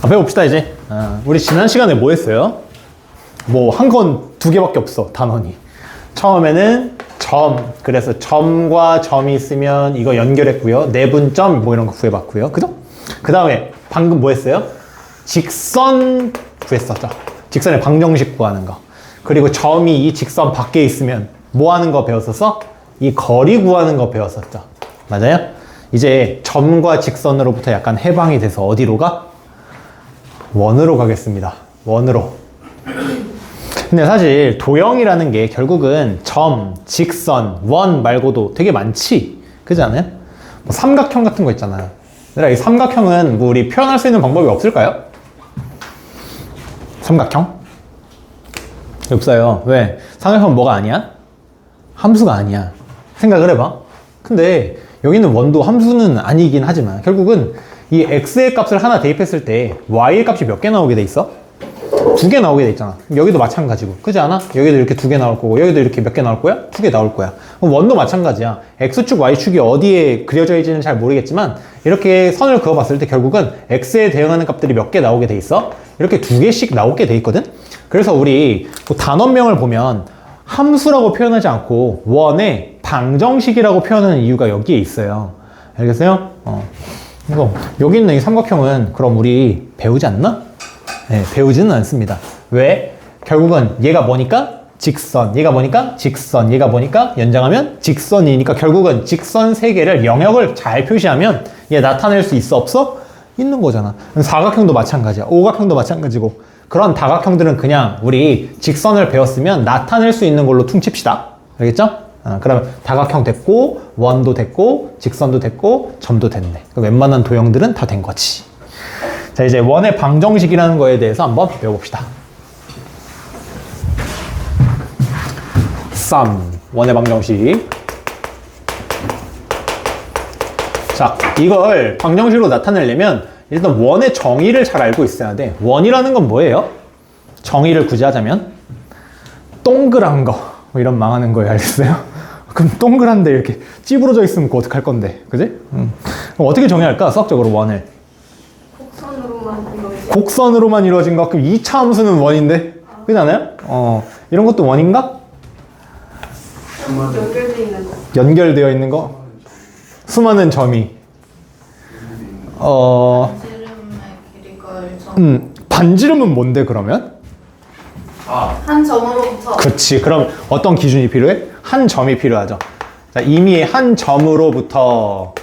배워봅시다 이제. 우리 지난 시간에 뭐 했어요? 뭐 한 건 두 개밖에 없어, 단원이. 처음에는 점, 그래서 점과 점이 있으면 이거 연결했고요. 내분점 뭐 이런 거 구해봤고요. 그죠? 그 다음에 방금 뭐 했어요? 직선 구했었죠. 직선의 방정식 구하는 거. 그리고 점이 이 직선 밖에 있으면 뭐 하는 거 배웠었어? 이 거리 구하는 거 배웠었죠. 맞아요? 이제 점과 직선으로부터 약간 해방이 돼서 어디로 가? 원으로 가겠습니다. 원으로. 근데 사실 도형이라는 게 결국은 점, 직선, 원 말고도 되게 많지. 그렇지 않아요? 뭐 삼각형 같은 거 있잖아요. 얘들아, 이 삼각형은 뭐 우리 표현할 수 있는 방법이 없을까요? 삼각형? 없어요. 왜? 삼각형은 뭐가 아니야? 함수가 아니야. 생각을 해봐. 근데 여기는 원도 함수는 아니긴 하지만 결국은 이 x의 값을 하나 대입했을 때 y의 값이 몇 개 나오게 돼 있어? 두 개 나오게 돼 있잖아. 여기도 마찬가지고. 그렇지 않아? 여기도 이렇게 두 개 나올 거고 여기도 이렇게 몇 개 나올 거야? 두 개 나올 거야. 그럼 원도 마찬가지야. x축, y축이 어디에 그려져 있지는 잘 모르겠지만 이렇게 선을 그어봤을 때 결국은 x에 대응하는 값들이 몇 개 나오게 돼 있어? 이렇게 두 개씩 나오게 돼 있거든? 그래서 우리 뭐 단원명을 보면 함수라고 표현하지 않고 원의 방정식이라고 표현하는 이유가 여기에 있어요. 알겠어요? 그래서 여기 있는 이 삼각형은 그럼 우리 배우지 않나? 네, 배우지는 않습니다. 왜? 결국은 얘가 뭐니까? 직선. 얘가 뭐니까? 직선. 얘가 뭐니까? 연장하면 직선이니까 결국은 직선 세 개를 영역을 잘 표시하면 얘 나타낼 수 있어? 없어? 있는 거잖아. 사각형도 마찬가지야. 오각형도 마찬가지고. 그런 다각형들은 그냥 우리 직선을 배웠으면 나타낼 수 있는 걸로 퉁칩시다. 알겠죠? 그러면 다각형 됐고, 원도 됐고, 직선도 됐고, 점도 됐네. 웬만한 도형들은 다 된 거지. 자, 이제 원의 방정식이라는 거에 대해서 한번 배워봅시다. sum, 원의 방정식. 자, 이걸 방정식으로 나타내려면 일단 원의 정의를 잘 알고 있어야 돼. 원이라는 건 뭐예요? 정의를 굳이 하자면 동그란 거, 뭐 이런 망하는 거예요. 알겠어요? 그럼 동그란데 이렇게 찌부러져 있으면 그거 어떡할 건데, 그지? 그럼 어떻게 정의할까? 수학적으로 원을. 곡선으로만 이루어진 거. 그럼 2차 함수는 원인데, 그렇지 않아요? 이런 것도 원인가? 연결되어 있는 거. 연결되어 있는 거? 수많은 점이. 반지름의 길이가 1점. 반지름은 뭔데 그러면? 한 점으로부터. 그치. 그럼 어떤 기준이 필요해? 한 점이 필요하죠. 자, 이미 한 점으로부터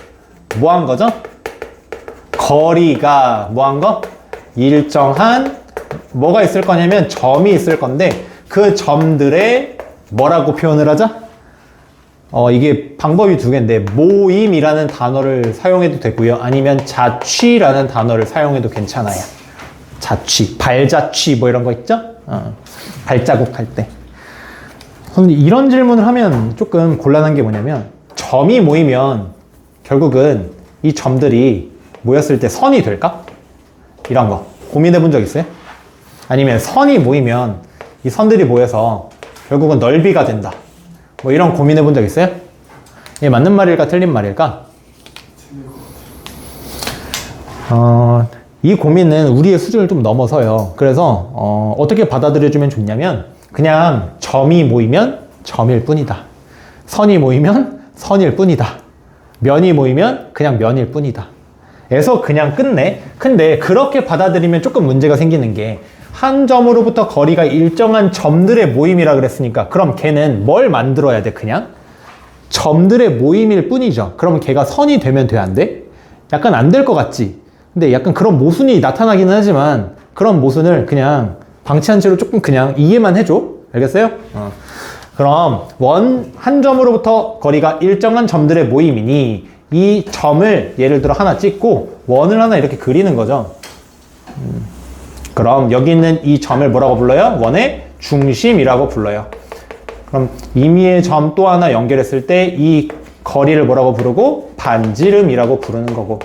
뭐 한 거죠? 거리가 뭐 한 거? 일정한 뭐가 있을 거냐면 점이 있을 건데 그 점들의 뭐라고 표현을 하자? 이게 방법이 두 개인데 모임이라는 단어를 사용해도 되고요. 아니면 자취라는 단어를 사용해도 괜찮아요. 자취, 발자취 뭐 이런 거 있죠? 발자국 할 때. 근데 이런 질문을 하면 조금 곤란한 게 뭐냐면 점이 모이면 결국은 이 점들이 모였을 때 선이 될까? 이런 거 고민해 본 적 있어요? 아니면 선이 모이면 이 선들이 모여서 결국은 넓이가 된다. 뭐 이런 고민해 본 적 있어요? 이게 맞는 말일까 틀린 말일까? 이 고민은 우리의 수준을 좀 넘어서요. 그래서 어떻게 받아들여주면 좋냐면 그냥 점이 모이면 점일 뿐이다. 선이 모이면 선일 뿐이다. 면이 모이면 그냥 면일 뿐이다. 에서 그냥 끝내. 근데 그렇게 받아들이면 조금 문제가 생기는 게 한 점으로부터 거리가 일정한 점들의 모임이라 그랬으니까 그럼 걔는 뭘 만들어야 돼? 그냥 점들의 모임일 뿐이죠. 그럼 걔가 선이 되면 돼? 안 돼? 약간 안 될 것 같지? 근데 약간 그런 모순이 나타나기는 하지만 그런 모순을 그냥 방치한 채로 조금 그냥 이해만 해줘. 알겠어요? 그럼 한 점으로부터 거리가 일정한 점들의 모임이니 이 점을 예를 들어 하나 찍고 원을 하나 이렇게 그리는 거죠. 그럼 여기 있는 이 점을 뭐라고 불러요? 원의 중심이라고 불러요. 그럼 임의의 점 또 하나 연결했을 때 이 거리를 뭐라고 부르고? 반지름이라고 부르는 거고.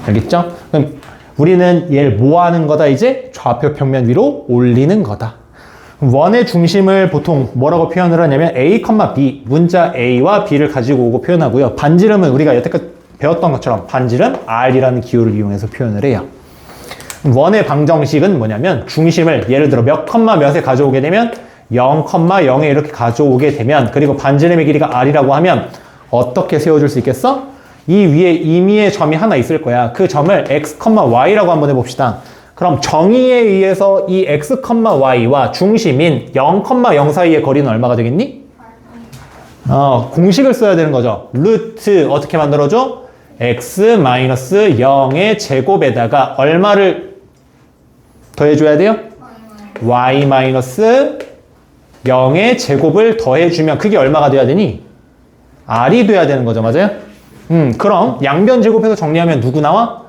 알겠죠? 그럼 우리는 얘를 뭐 하는 거다? 이제 좌표 평면 위로 올리는 거다. 원의 중심을 보통 뭐라고 표현을 하냐면 A, B, 문자 A와 B를 가지고 오고 표현하고요. 반지름은 우리가 여태까지 배웠던 것처럼 반지름 R이라는 기호를 이용해서 표현을 해요. 원의 방정식은 뭐냐면 중심을 예를 들어 몇 컴마 몇에 가져오게 되면 0,0에 이렇게 가져오게 되면 그리고 반지름의 길이가 r이라고 하면 어떻게 세워줄 수 있겠어? 이 위에 임의의 점이 하나 있을 거야. 그 점을 x, y라고 한번 해봅시다. 그럼 정의에 의해서 이 x, y와 중심인 0,0 사이의 거리는 얼마가 되겠니? 공식을 써야 되는 거죠. 루트 어떻게 만들어줘? x-0의 제곱에다가 얼마를 더해줘야 돼요? y-0의 제곱을 더해주면 그게 얼마가 돼야 되니? r이 돼야 되는 거죠. 맞아요? 그럼 양변 제곱해서 정리하면 누구 나와?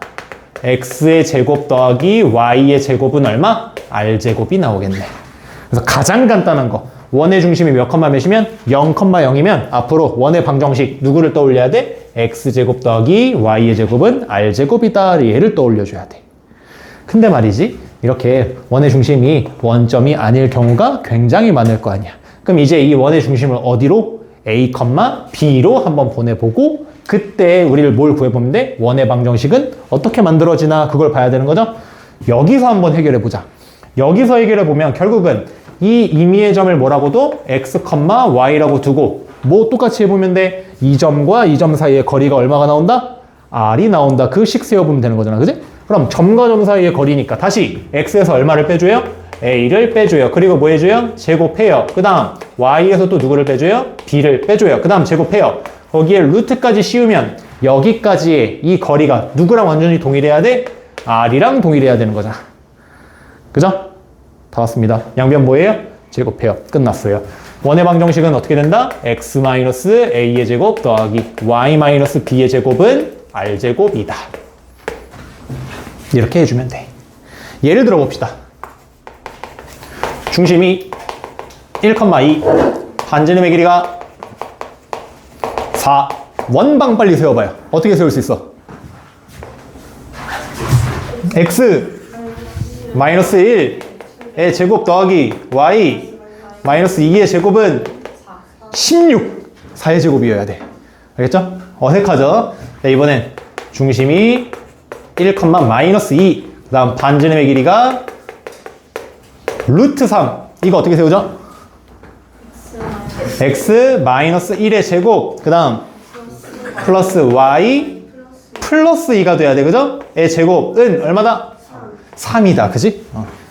x의 제곱 더하기 y의 제곱은 얼마? r제곱이 나오겠네. 그래서 가장 간단한 거. 원의 중심이 몇 컴마 몇이면 0,0이면 앞으로 원의 방정식 누구를 떠올려야 돼? x제곱 더하기 y의 제곱은 r제곱이다. 얘를 떠올려줘야 돼. 근데 말이지 이렇게 원의 중심이 원점이 아닐 경우가 굉장히 많을 거 아니야. 그럼 이제 이 원의 중심을 어디로? a, b로 한번 보내보고 그때 우리를 뭘 구해보면 돼? 원의 방정식은 어떻게 만들어지나 그걸 봐야 되는 거죠? 여기서 한번 해결해보자. 여기서 해결해보면 결국은 이 임의의 점을 뭐라고도? x, y라고 두고 뭐 똑같이 해보면 돼? 이 점과 이 점 사이의 거리가 얼마가 나온다? r이 나온다. 그 식 세워보면 되는 거잖아. 그지? 그럼 점과 점 사이의 거리니까 다시 x에서 얼마를 빼줘요? a를 빼줘요. 그리고 뭐 해줘요? 제곱해요. 그 다음 y에서 또 누구를 빼줘요? b를 빼줘요. 그 다음 제곱해요. 거기에 루트까지 씌우면 여기까지의 이 거리가 누구랑 완전히 동일해야 돼? r이랑 동일해야 되는 거잖아. 그죠? 다 왔습니다. 양변 뭐예요? 제곱해요. 끝났어요. 원의 방정식은 어떻게 된다? x-a의 제곱 더하기 y-b의 제곱은 r제곱이다. 이렇게 해주면 돼. 예를 들어 봅시다. 중심이 1,2, 반지름의 길이가 4. 원방 빨리 세워봐요. 어떻게 세울 수 있어? x-1의 제곱 더하기 y-2의 제곱은 16. 4의 제곱이어야 돼. 알겠죠? 어색하죠? 자, 이번엔 중심이 1,-2. 그 다음 반지름의 길이가 루트 3. 이거 어떻게 세우죠? x-1의 제곱. 그 다음 플러스 y 플러스 2가 돼야 돼. 그죠? 의 제곱은 얼마다? 3이다. 그지?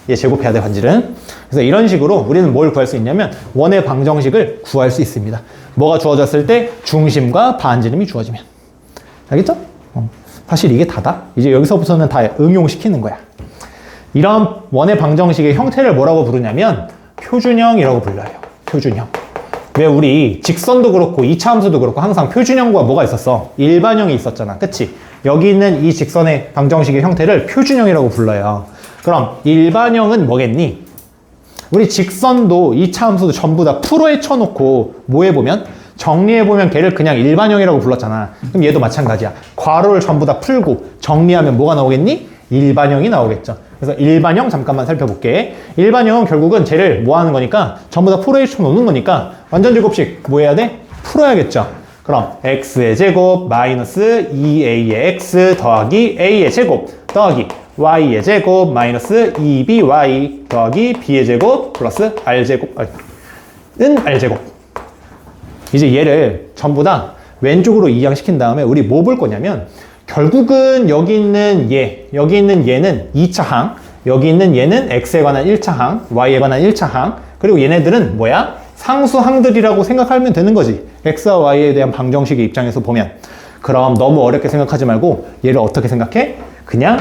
얘 제곱해야 돼, 반지름. 그래서 이런 식으로 우리는 뭘 구할 수 있냐면 원의 방정식을 구할 수 있습니다. 뭐가 주어졌을 때? 중심과 반지름이 주어지면. 알겠죠? 사실 이게 다다. 이제 여기서부터는 다 응용시키는 거야. 이런 원의 방정식의 형태를 뭐라고 부르냐면 표준형이라고 불러요. 표준형. 왜 우리 직선도 그렇고 2차 함수도 그렇고 항상 표준형과 뭐가 있었어? 일반형이 있었잖아. 그치? 여기 있는 이 직선의 방정식의 형태를 표준형이라고 불러요. 그럼 일반형은 뭐겠니? 우리 직선도 2차 함수도 전부 다 풀어에 쳐놓고 뭐 해보면? 정리해보면 걔를 그냥 일반형이라고 불렀잖아. 그럼 얘도 마찬가지야. 괄호를 전부 다 풀고 정리하면 뭐가 나오겠니? 일반형이 나오겠죠. 그래서 일반형 잠깐만 살펴볼게. 일반형은 결국은 쟤를 뭐 하는 거니까 전부 다 풀어에 쳐놓는 거니까 완전 제곱식 뭐 해야 돼? 풀어야겠죠. 그럼 x의 제곱 마이너스 2a의 x 더하기 a의 제곱 더하기 y의 제곱 마이너스 2by 더하기 b의 제곱 플러스 r제곱은 r제곱. 이제 얘를 전부 다 왼쪽으로 이양시킨 다음에 우리 뭐 볼 거냐면 결국은 여기 있는 얘, 여기 있는 얘는 2차 항, 여기 있는 얘는 x에 관한 1차 항, y에 관한 1차 항, 그리고 얘네들은 뭐야? 상수항들이라고 생각하면 되는 거지. x와 y에 대한 방정식의 입장에서 보면. 그럼 너무 어렵게 생각하지 말고 얘를 어떻게 생각해? 그냥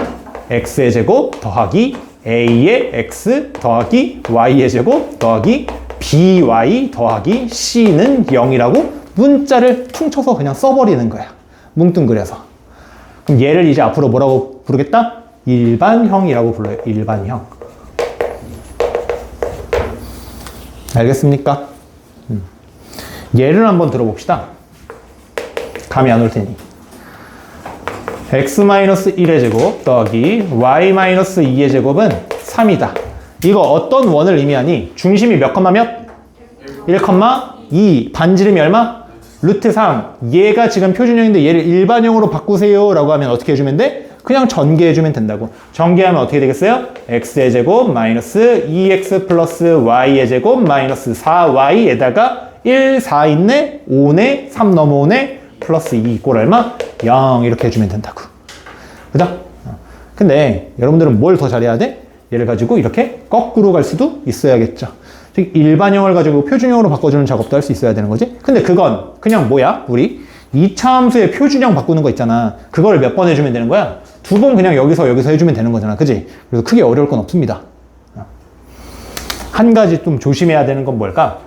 x의 제곱 더하기 a의 x 더하기 y의 제곱 더하기 by 더하기 c는 0이라고 문자를 퉁쳐서 그냥 써버리는 거야. 뭉뚱그려서. 그럼 얘를 이제 앞으로 뭐라고 부르겠다? 일반형이라고 불러요. 일반형. 알겠습니까? 예를 한번 들어봅시다. 감이 안 올 테니. x-1의 제곱 더하기 y-2의 제곱은 3이다. 이거 어떤 원을 의미하니? 중심이 몇 컴마 몇? 1,2. 반지름이 얼마? 루트 3. 얘가 지금 표준형인데 얘를 일반형으로 바꾸세요 라고 하면 어떻게 해주면 돼? 그냥 전개해주면 된다고. 전개하면 어떻게 되겠어요? x의 제곱 마이너스 2x 플러스 y의 제곱 마이너스 4y에다가 1, 4 있네, 5네, 3 넘어오네, 플러스 2 이꼴 얼마? 0 이렇게 해주면 된다고. 그죠? 근데 여러분들은 뭘 더 잘해야 돼? 얘를 가지고 이렇게 거꾸로 갈 수도 있어야겠죠. 즉 일반형을 가지고 표준형으로 바꿔주는 작업도 할 수 있어야 되는 거지. 근데 그건 그냥 뭐야? 우리 2차 함수의 표준형 바꾸는 거 있잖아. 그걸 몇 번 해주면 되는 거야? 2번 그냥 여기서 해주면 되는 거잖아. 그지? 그래서 크게 어려울 건 없습니다. 한 가지 좀 조심해야 되는 건 뭘까?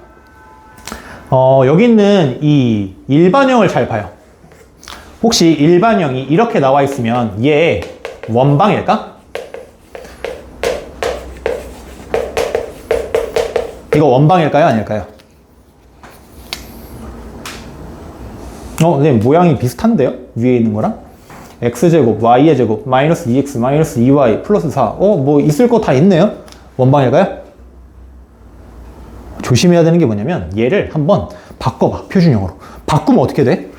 여기 있는 이 일반형을 잘 봐요. 혹시 일반형이 이렇게 나와 있으면 얘 원방일까? 이거 원방일까요? 아닐까요? 네, 모양이 비슷한데요? 위에 있는 거랑? x제곱, y의 제곱, 마이너스 2x, 마이너스 2y, 플러스 4. 뭐 있을 거 다 있네요? 원방일까요? 조심해야 되는 게 뭐냐면 얘를 한번 바꿔봐, 표준형으로. 바꾸면 어떻게 돼?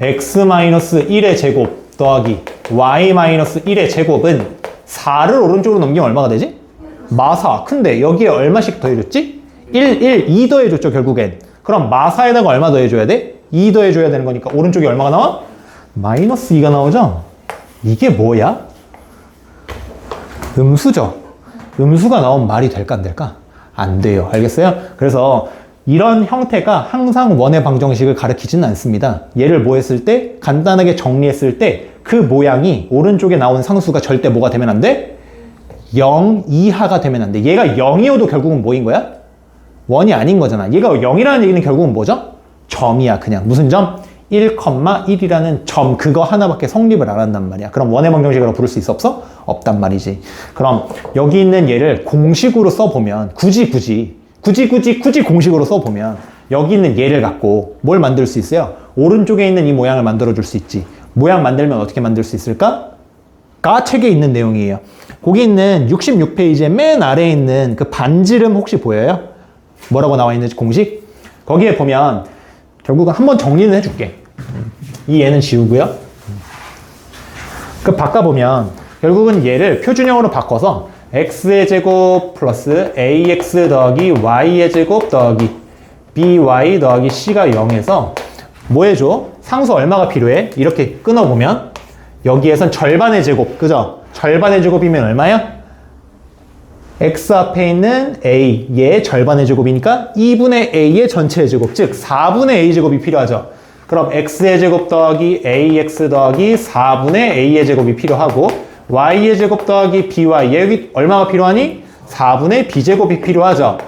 x-1의 제곱 더하기 y-1의 제곱은 4를 오른쪽으로 넘기면 얼마가 되지? 마사. 근데 여기에 얼마씩 더해줬지? 2 더해줬죠, 결국엔. 그럼 마사에다가 얼마 더해줘야 돼? 2 더해줘야 되는 거니까 오른쪽에 얼마가 나와? 마이너스 2가 나오죠? 이게 뭐야? 음수죠? 음수가 나온 말이 될까 안 될까? 안 돼요. 알겠어요? 그래서 이런 형태가 항상 원의 방정식을 가리키지는 않습니다. 얘를 뭐 했을 때? 간단하게 정리했을 때 그 모양이 오른쪽에 나온 상수가 절대 뭐가 되면 안 돼? 0 이하가 되면 안 돼. 얘가 0이어도 결국은 뭐인 거야? 원이 아닌 거잖아. 얘가 0이라는 얘기는 결국은 뭐죠? 점이야, 그냥. 무슨 점? 1,1이라는 점, 그거 하나밖에 성립을 안 한단 말이야. 그럼 원의 방정식으로 부를 수 있어, 없어? 없단 말이지. 그럼 여기 있는 얘를 공식으로 써보면, 굳이 공식으로 써보면 여기 있는 얘를 갖고 뭘 만들 수 있어요? 오른쪽에 있는 이 모양을 만들어줄 수 있지. 모양 만들면 어떻게 만들 수 있을까? 가 책에 있는 내용이에요. 거기 있는 66페이지에 맨 아래에 있는 그 반지름 혹시 보여요? 뭐라고 나와 있는지 공식? 거기에 보면 결국은 한번 정리는 해줄게. 이 얘는 지우고요. 그 바꿔보면 결국은 얘를 표준형으로 바꿔서 x의 제곱 플러스 ax 더하기 y의 제곱 더하기 by 더하기 c가 0에서 뭐 해줘? 상수 얼마가 필요해? 이렇게 끊어보면 여기에선 절반의 제곱, 그죠? 절반의 제곱이면 얼마야? x 앞에 있는 a, 얘의 절반의 제곱이니까 2분의 a의 전체의 제곱, 즉 4분의 a 제곱이 필요하죠. 그럼 x의 제곱 더하기 ax 더하기 4분의 a의 제곱이 필요하고 y의 제곱 더하기 by, 여기 얼마가 필요하니? 4분의 b제곱이 필요하죠.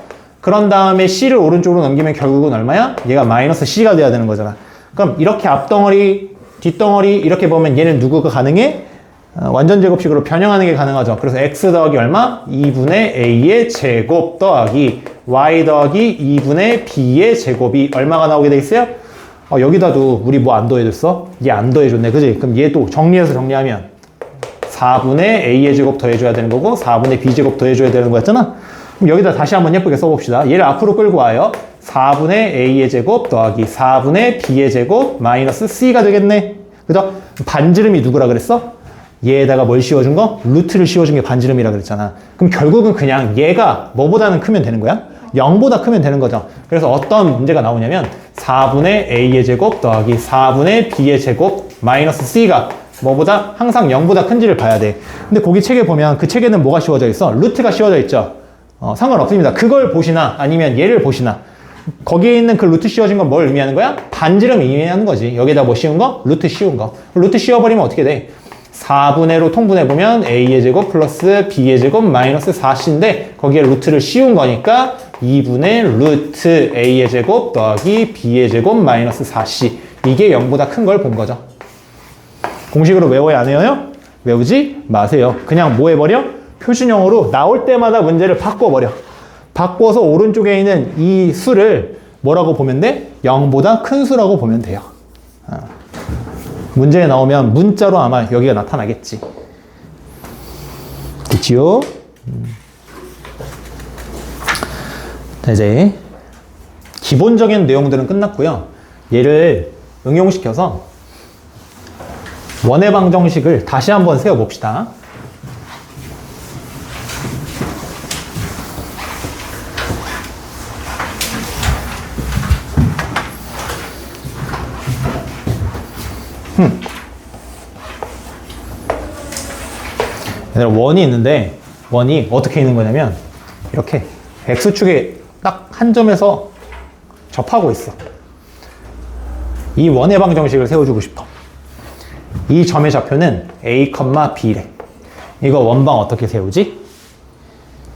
그런 다음에 c를 오른쪽으로 넘기면 결국은 얼마야? 얘가 마이너스 c가 돼야 되는 거잖아. 그럼 이렇게 앞덩어리, 뒷덩어리 이렇게 보면 얘는 누구가 가능해? 완전 제곱식으로 변형하는 게 가능하죠. 그래서 x 더하기 얼마? 2분의 a의 제곱 더하기 y 더하기 2분의 b의 제곱이 얼마가 나오게 돼 있어요? 여기다도 우리 뭐 안 더해줬어? 얘 안 더해줬네, 그지? 그럼 얘도 정리해서 정리하면 4분의 a의 제곱 더해줘야 되는 거고 4분의 b제곱 더해줘야 되는 거였잖아? 그럼 여기다 다시 한번 예쁘게 써봅시다. 얘를 앞으로 끌고 와요. 4분의 a의 제곱 더하기 4분의 b의 제곱 마이너스 c가 되겠네. 그죠? 반지름이 누구라 그랬어? 얘에다가 뭘 씌워준 거? 루트를 씌워준 게 반지름이라 그랬잖아. 그럼 결국은 그냥 얘가 뭐보다는 크면 되는 거야? 0보다 크면 되는 거죠. 그래서 어떤 문제가 나오냐면 4분의 a의 제곱 더하기 4분의 b의 제곱 마이너스 c가 뭐보다 항상 0보다 큰지를 봐야 돼. 근데 거기 책에 보면 그 책에는 뭐가 씌워져 있어? 루트가 씌워져 있죠. 상관없습니다. 그걸 보시나 아니면 얘를 보시나 거기에 있는 그 루트 씌워진 건 뭘 의미하는 거야? 반지름 의미하는 거지. 여기다 뭐 씌운 거? 루트 씌운 거. 루트 씌워버리면 어떻게 돼? 4분의로 통분해보면 a의 제곱 플러스 b의 제곱 마이너스 4c인데 거기에 루트를 씌운 거니까 2분의 루트 a의 제곱 더하기 b의 제곱 마이너스 4c. 이게 0보다 큰 걸 본 거죠. 공식으로 외워야 안 해요? 외우지 마세요. 그냥 뭐 해버려? 표준형으로 나올 때마다 문제를 바꿔버려. 바꿔서 오른쪽에 있는 이 수를 뭐라고 보면 돼? 0보다 큰 수라고 보면 돼요. 문제에 나오면 문자로 아마 여기가 나타나겠지. 됐지요? 자, 이제 기본적인 내용들은 끝났고요. 얘를 응용시켜서 원의 방정식을 다시 한번 세워봅시다. 얘들아, 원이 있는데 원이 어떻게 있는 거냐면 이렇게 x축에 딱 한 점에서 접하고 있어. 이 원의 방정식을 세워주고 싶어. 이 점의 좌표는 a, b래. 이거 원방 어떻게 세우지?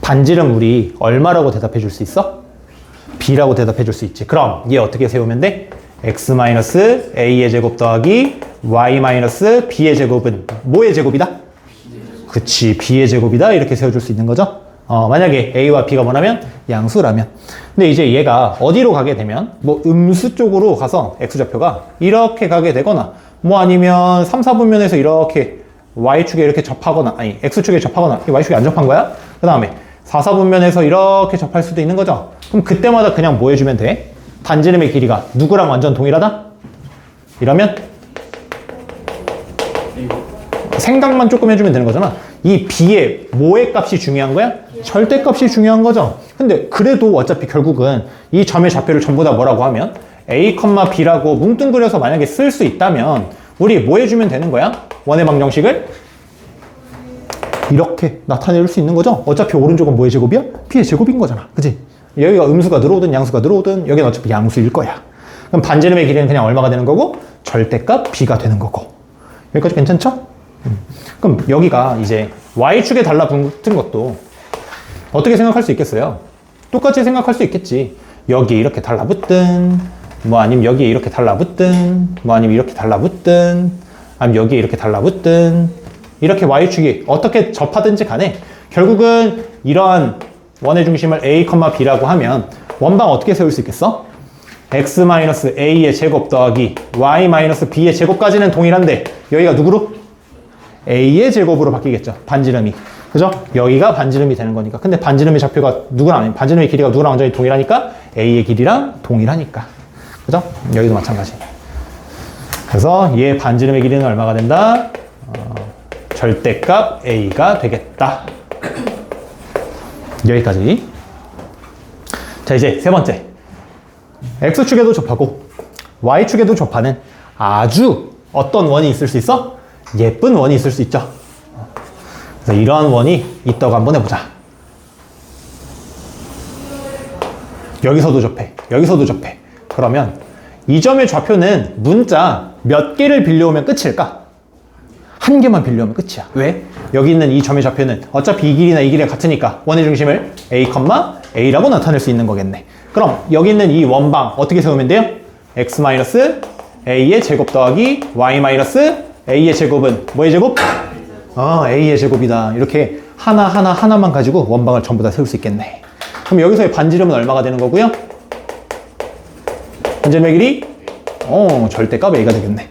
반지름 우리 얼마라고 대답해 줄 수 있어? b라고 대답해 줄 수 있지. 그럼 얘 어떻게 세우면 돼? x-a의 제곱 더하기 y-b의 제곱은 뭐의 제곱이다? 그치, b의 제곱이다. 이렇게 세워줄 수 있는 거죠. 만약에 a와 b가 뭐라면? 양수라면. 근데 이제 얘가 어디로 가게 되면 뭐 음수 쪽으로 가서 x좌표가 이렇게 가게 되거나 뭐 아니면 3, 4분면에서 이렇게 y축에 이렇게 접하거나 아니 x축에 접하거나 y축에 안 접한 거야? 그 다음에 4, 4분면에서 이렇게 접할 수도 있는 거죠. 그럼 그때마다 그냥 뭐 해주면 돼? 반지름의 길이가 누구랑 완전 동일하다? 이러면 생각만 조금 해주면 되는 거잖아. 이 b의 뭐의 값이 중요한 거야? 절대값이 중요한 거죠. 근데 그래도 어차피 결국은 이 점의 좌표를 전부 다 뭐라고 하면 a, b라고 뭉뚱그려서 만약에 쓸 수 있다면 우리 뭐 해주면 되는 거야? 원의 방정식을 이렇게 나타낼 수 있는 거죠. 어차피 오른쪽은 뭐의 제곱이야? b의 제곱인 거잖아. 그치? 여기가 음수가 늘어오든 양수가 늘어오든 여기는 어차피 양수일 거야. 그럼 반지름의 길이는 그냥 얼마가 되는 거고 절대값 b가 되는 거고. 여기까지 괜찮죠? 그럼 여기가 이제 y축에 달라붙은 것도 어떻게 생각할 수 있겠어요? 똑같이 생각할 수 있겠지. 여기에 이렇게 달라붙든 뭐 아니면 여기에 이렇게 달라붙든 뭐 아니면 이렇게 달라붙든 아니면 여기에 이렇게 달라붙든 이렇게 y축이 어떻게 접하든지 간에 결국은 이러한 원의 중심을 a, b라고 하면 원방 어떻게 세울 수 있겠어? x-a의 제곱 더하기 y-b의 제곱까지는 동일한데 여기가 누구로? a의 제곱으로 바뀌겠죠. 반지름이. 그죠? 여기가 반지름이 되는 거니까. 근데 반지름의 좌표가 누구랑 아니 반지름의 길이가 누구랑 완전히 동일하니까 a의 길이랑 동일하니까. 그죠? 여기도 마찬가지. 그래서 얘 반지름의 길이는 얼마가 된다? 절대값 a가 되겠다. 여기까지. 자, 이제 세 번째. x축에도 접하고 y축에도 접하는 아주 어떤 원이 있을 수 있어? 예쁜 원이 있을 수 있죠. 그래서 이러한 원이 있다고 한번 해보자. 여기서도 접해. 여기서도 접해. 그러면 이 점의 좌표는 문자 몇 개를 빌려오면 끝일까? 한 개만 빌려오면 끝이야. 왜? 여기 있는 이 점의 좌표는 어차피 이 길이나 이 길이가 같으니까 원의 중심을 a, a라고 나타낼 수 있는 거겠네. 그럼 여기 있는 이 원방 어떻게 세우면 돼요? x-a의 제곱 더하기 y-a의 제곱은 뭐의 제곱? a의 제곱이다. 이렇게 하나만 가지고 원방을 전부 다 세울 수 있겠네. 그럼 여기서의 반지름은 얼마가 되는 거고요? 반지름의 길이? 절대값 a가 되겠네.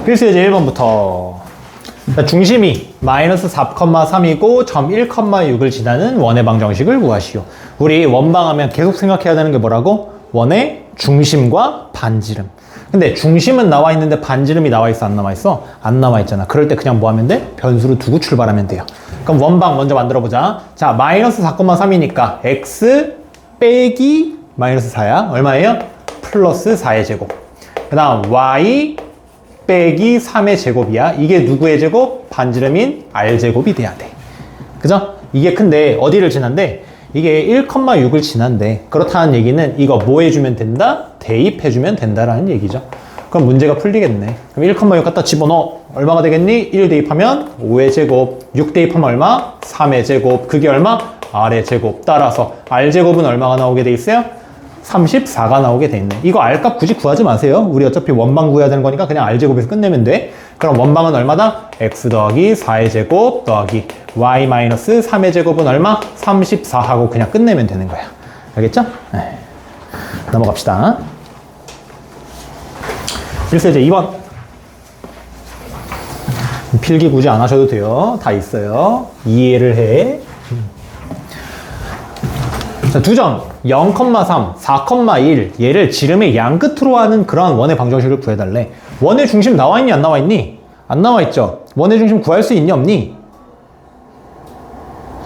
필수 예제 1번부터. 중심이 마이너스 4,3이고 점 1,6을 지나는 원의 방정식을 구하시오. 우리 원방하면 계속 생각해야 되는 게 뭐라고? 원의 중심과 반지름. 근데 중심은 나와 있는데 반지름이 나와 있어, 안 나와 있어? 안 나와 있잖아. 그럴 때 그냥 뭐 하면 돼? 변수를 두고 출발하면 돼요. 그럼 원방 먼저 만들어 보자. 자, 마이너스 4,3이니까 x 빼기 마이너스 4야. 얼마예요? 플러스 4의 제곱. 그 다음 y 빼기 3의 제곱이야. 이게 누구의 제곱? 반지름인 r제곱이 돼야 돼. 그죠? 이게 근데 어디를 지난데? 이게 1,6을 지난데 그렇다는 얘기는 이거 뭐 해주면 된다? 대입해주면 된다라는 얘기죠. 그럼 문제가 풀리겠네. 그럼 1,6 갖다 집어넣어. 얼마가 되겠니? 1 대입하면 5의 제곱, 6 대입하면 얼마? 3의 제곱. 그게 얼마? r의 제곱. 따라서 r제곱은 얼마가 나오게 돼 있어요? 34가 나오게 돼 있네. 이거 r값 굳이 구하지 마세요. 우리 어차피 원방 구해야 되는 거니까 그냥 r제곱에서 끝내면 돼. 그럼 원방은 얼마다? x 더하기 4의 제곱 더하기 y 마이너스 3의 제곱은 얼마? 34 하고 그냥 끝내면 되는 거야. 알겠죠? 네. 넘어갑시다. 필수예제 2번. 필기 굳이 안 하셔도 돼요. 다 있어요. 이해를 해. 자, 두 점 0,3, 4,1 얘를 지름의 양 끝으로 하는 그러한 원의 방정식을 구해달래. 원의 중심 나와 있니 안 나와 있니? 안 나와 있죠? 원의 중심 구할 수 있니 없니?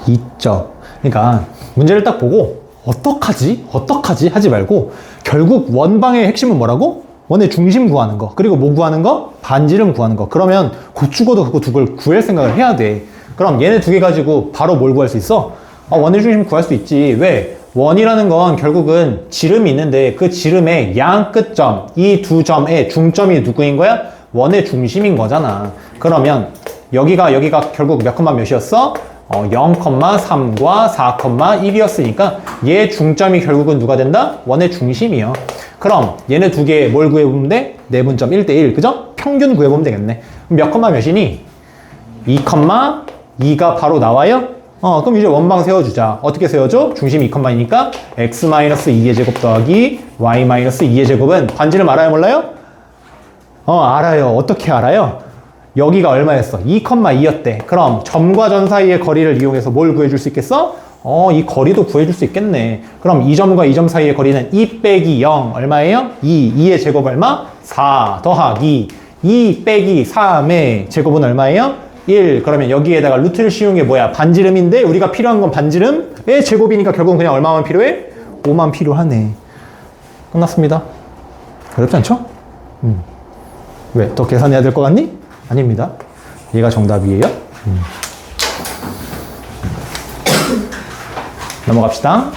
있죠. 그러니까 문제를 딱 보고 어떡하지? 어떡하지? 하지 말고 결국 원방의 핵심은 뭐라고? 원의 중심 구하는 거. 그리고 뭐 구하는 거? 반지름 구하는 거. 그러면 곧 죽어도 그거 두 걸 구할 생각을 해야 돼. 그럼 얘네 두 개 가지고 바로 뭘 구할 수 있어? 원의 중심 구할 수 있지. 왜? 원이라는 건 결국은 지름이 있는데 그 지름의 양 끝점, 이 두 점의 중점이 누구인 거야? 원의 중심인 거잖아. 그러면 여기가 결국 몇 컴마 몇이었어? 0,3과 4,1이었으니까 얘 중점이 결국은 누가 된다? 원의 중심이요. 그럼 얘네 두 개 뭘 구해보면 돼? 내분점 1대1, 그죠? 평균 구해보면 되겠네. 그럼 몇 컴마 몇이니? 2,2가 바로 나와요? 그럼 이제 원방 세워주자. 어떻게 세워줘? 중심이 2,2니까 x-2의 제곱 더하기 y-2의 제곱은 반지름 알아요, 몰라요? 알아요. 어떻게 알아요? 여기가 얼마였어? 2,2였대. 그럼 점과 점 사이의 거리를 이용해서 뭘 구해줄 수 있겠어? 이 거리도 구해줄 수 있겠네. 그럼 이 점과 이 점 사이의 거리는 2 빼기 0 얼마예요? 2의 제곱 얼마? 4 더하기 2 빼기 3의 제곱은 얼마예요? 1. 그러면 여기에다가 루트를 씌운 게 뭐야? 반지름인데 우리가 필요한 건 반지름의 제곱이니까 결국은 그냥 얼마만 필요해? 5만 필요하네. 끝났습니다. 어렵지 않죠? 왜? 더 계산해야 될 것 같니? 아닙니다. 얘가 정답이에요. 넘어갑시다.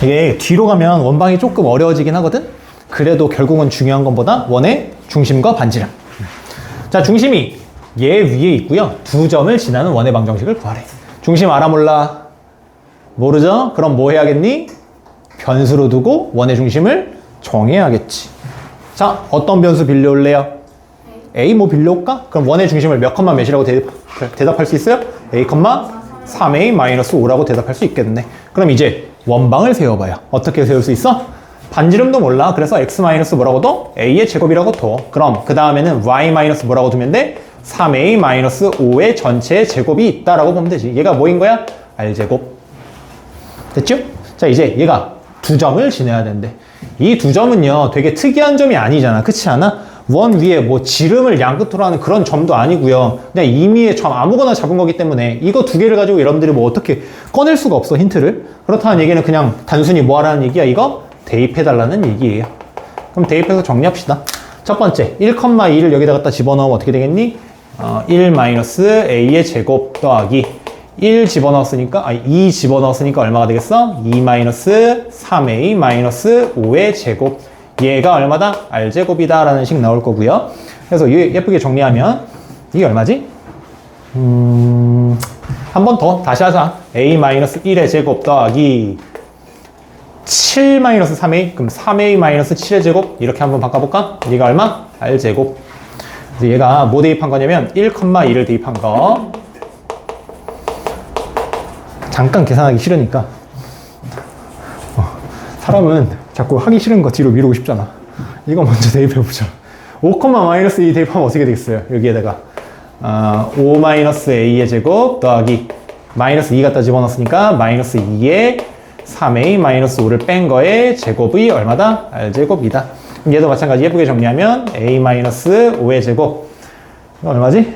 이게 뒤로 가면 원방이 조금 어려워지긴 하거든? 그래도 결국은 중요한 것보다 원의 중심과 반지름. 자, 중심이 얘 위에 있고요. 두 점을 지나는 원의 방정식을 구하래. 중심 알아 몰라? 모르죠? 그럼 뭐 해야겠니? 변수로 두고 원의 중심을 정해야겠지. 자, 어떤 변수 빌려올래요? A 뭐 빌려올까? 그럼 원의 중심을 몇 컴마 몇이라고 대답할 수 있어요? A, 3A-5라고 대답할 수 있겠네. 그럼 이제 원방을 세워봐요. 어떻게 세울 수 있어? 반지름도 몰라. 그래서 x 뭐라고 둬? a의 제곱이라고 둬. 그럼 그 다음에는 y 뭐라고 두면 돼? 3a-5의 전체의 제곱이 있다라고 보면 되지. 얘가 뭐인 거야? r제곱. 됐죠? 자, 이제 얘가 두 점을 지내야 되는데 이 두 점은요 되게 특이한 점이 아니잖아. 그렇지 않아? 원 위에 뭐 지름을 양끝으로 하는 그런 점도 아니고요. 그냥 임의의 점 아무거나 잡은 거기 때문에 이거 두 개를 가지고 여러분들이 뭐 어떻게 꺼낼 수가 없어, 힌트를. 그렇다는 얘기는 그냥 단순히 뭐 하라는 얘기야? 이거 대입해달라는 얘기예요. 그럼 대입해서 정리합시다. 첫 번째, 1,2를 여기다 갖다 집어넣으면 어떻게 되겠니? 1-a의 제곱 더하기 1 집어넣었으니까, 2 집어넣었으니까 얼마가 되겠어? 2-3a-5의 제곱. 얘가 얼마다? r제곱이다 라는 식 나올 거고요. 그래서 예쁘게 정리하면 이게 얼마지? 한 번 더 다시 하자. a-1의 제곱 더하기 7-3a, 그럼 3a-7의 제곱 이렇게 한번 바꿔볼까? 얘가 얼마? r제곱. 그래서 얘가 뭐 대입한 거냐면 1,2를 대입한 거. 잠깐 계산하기 싫으니까 사람은 자꾸 하기 싫은 거 뒤로 미루고 싶잖아. 이거 먼저 대입해보자. 5,-2 대입하면 어떻게 되겠어요? 여기에다가 5-a의 제곱 더하기 -2 갖다 집어넣었으니까 -2에 3a-5를 뺀 거에 제곱이 얼마다? r제곱이다. 얘도 마찬가지 예쁘게 정리하면 a-5의 제곱 이거 얼마지?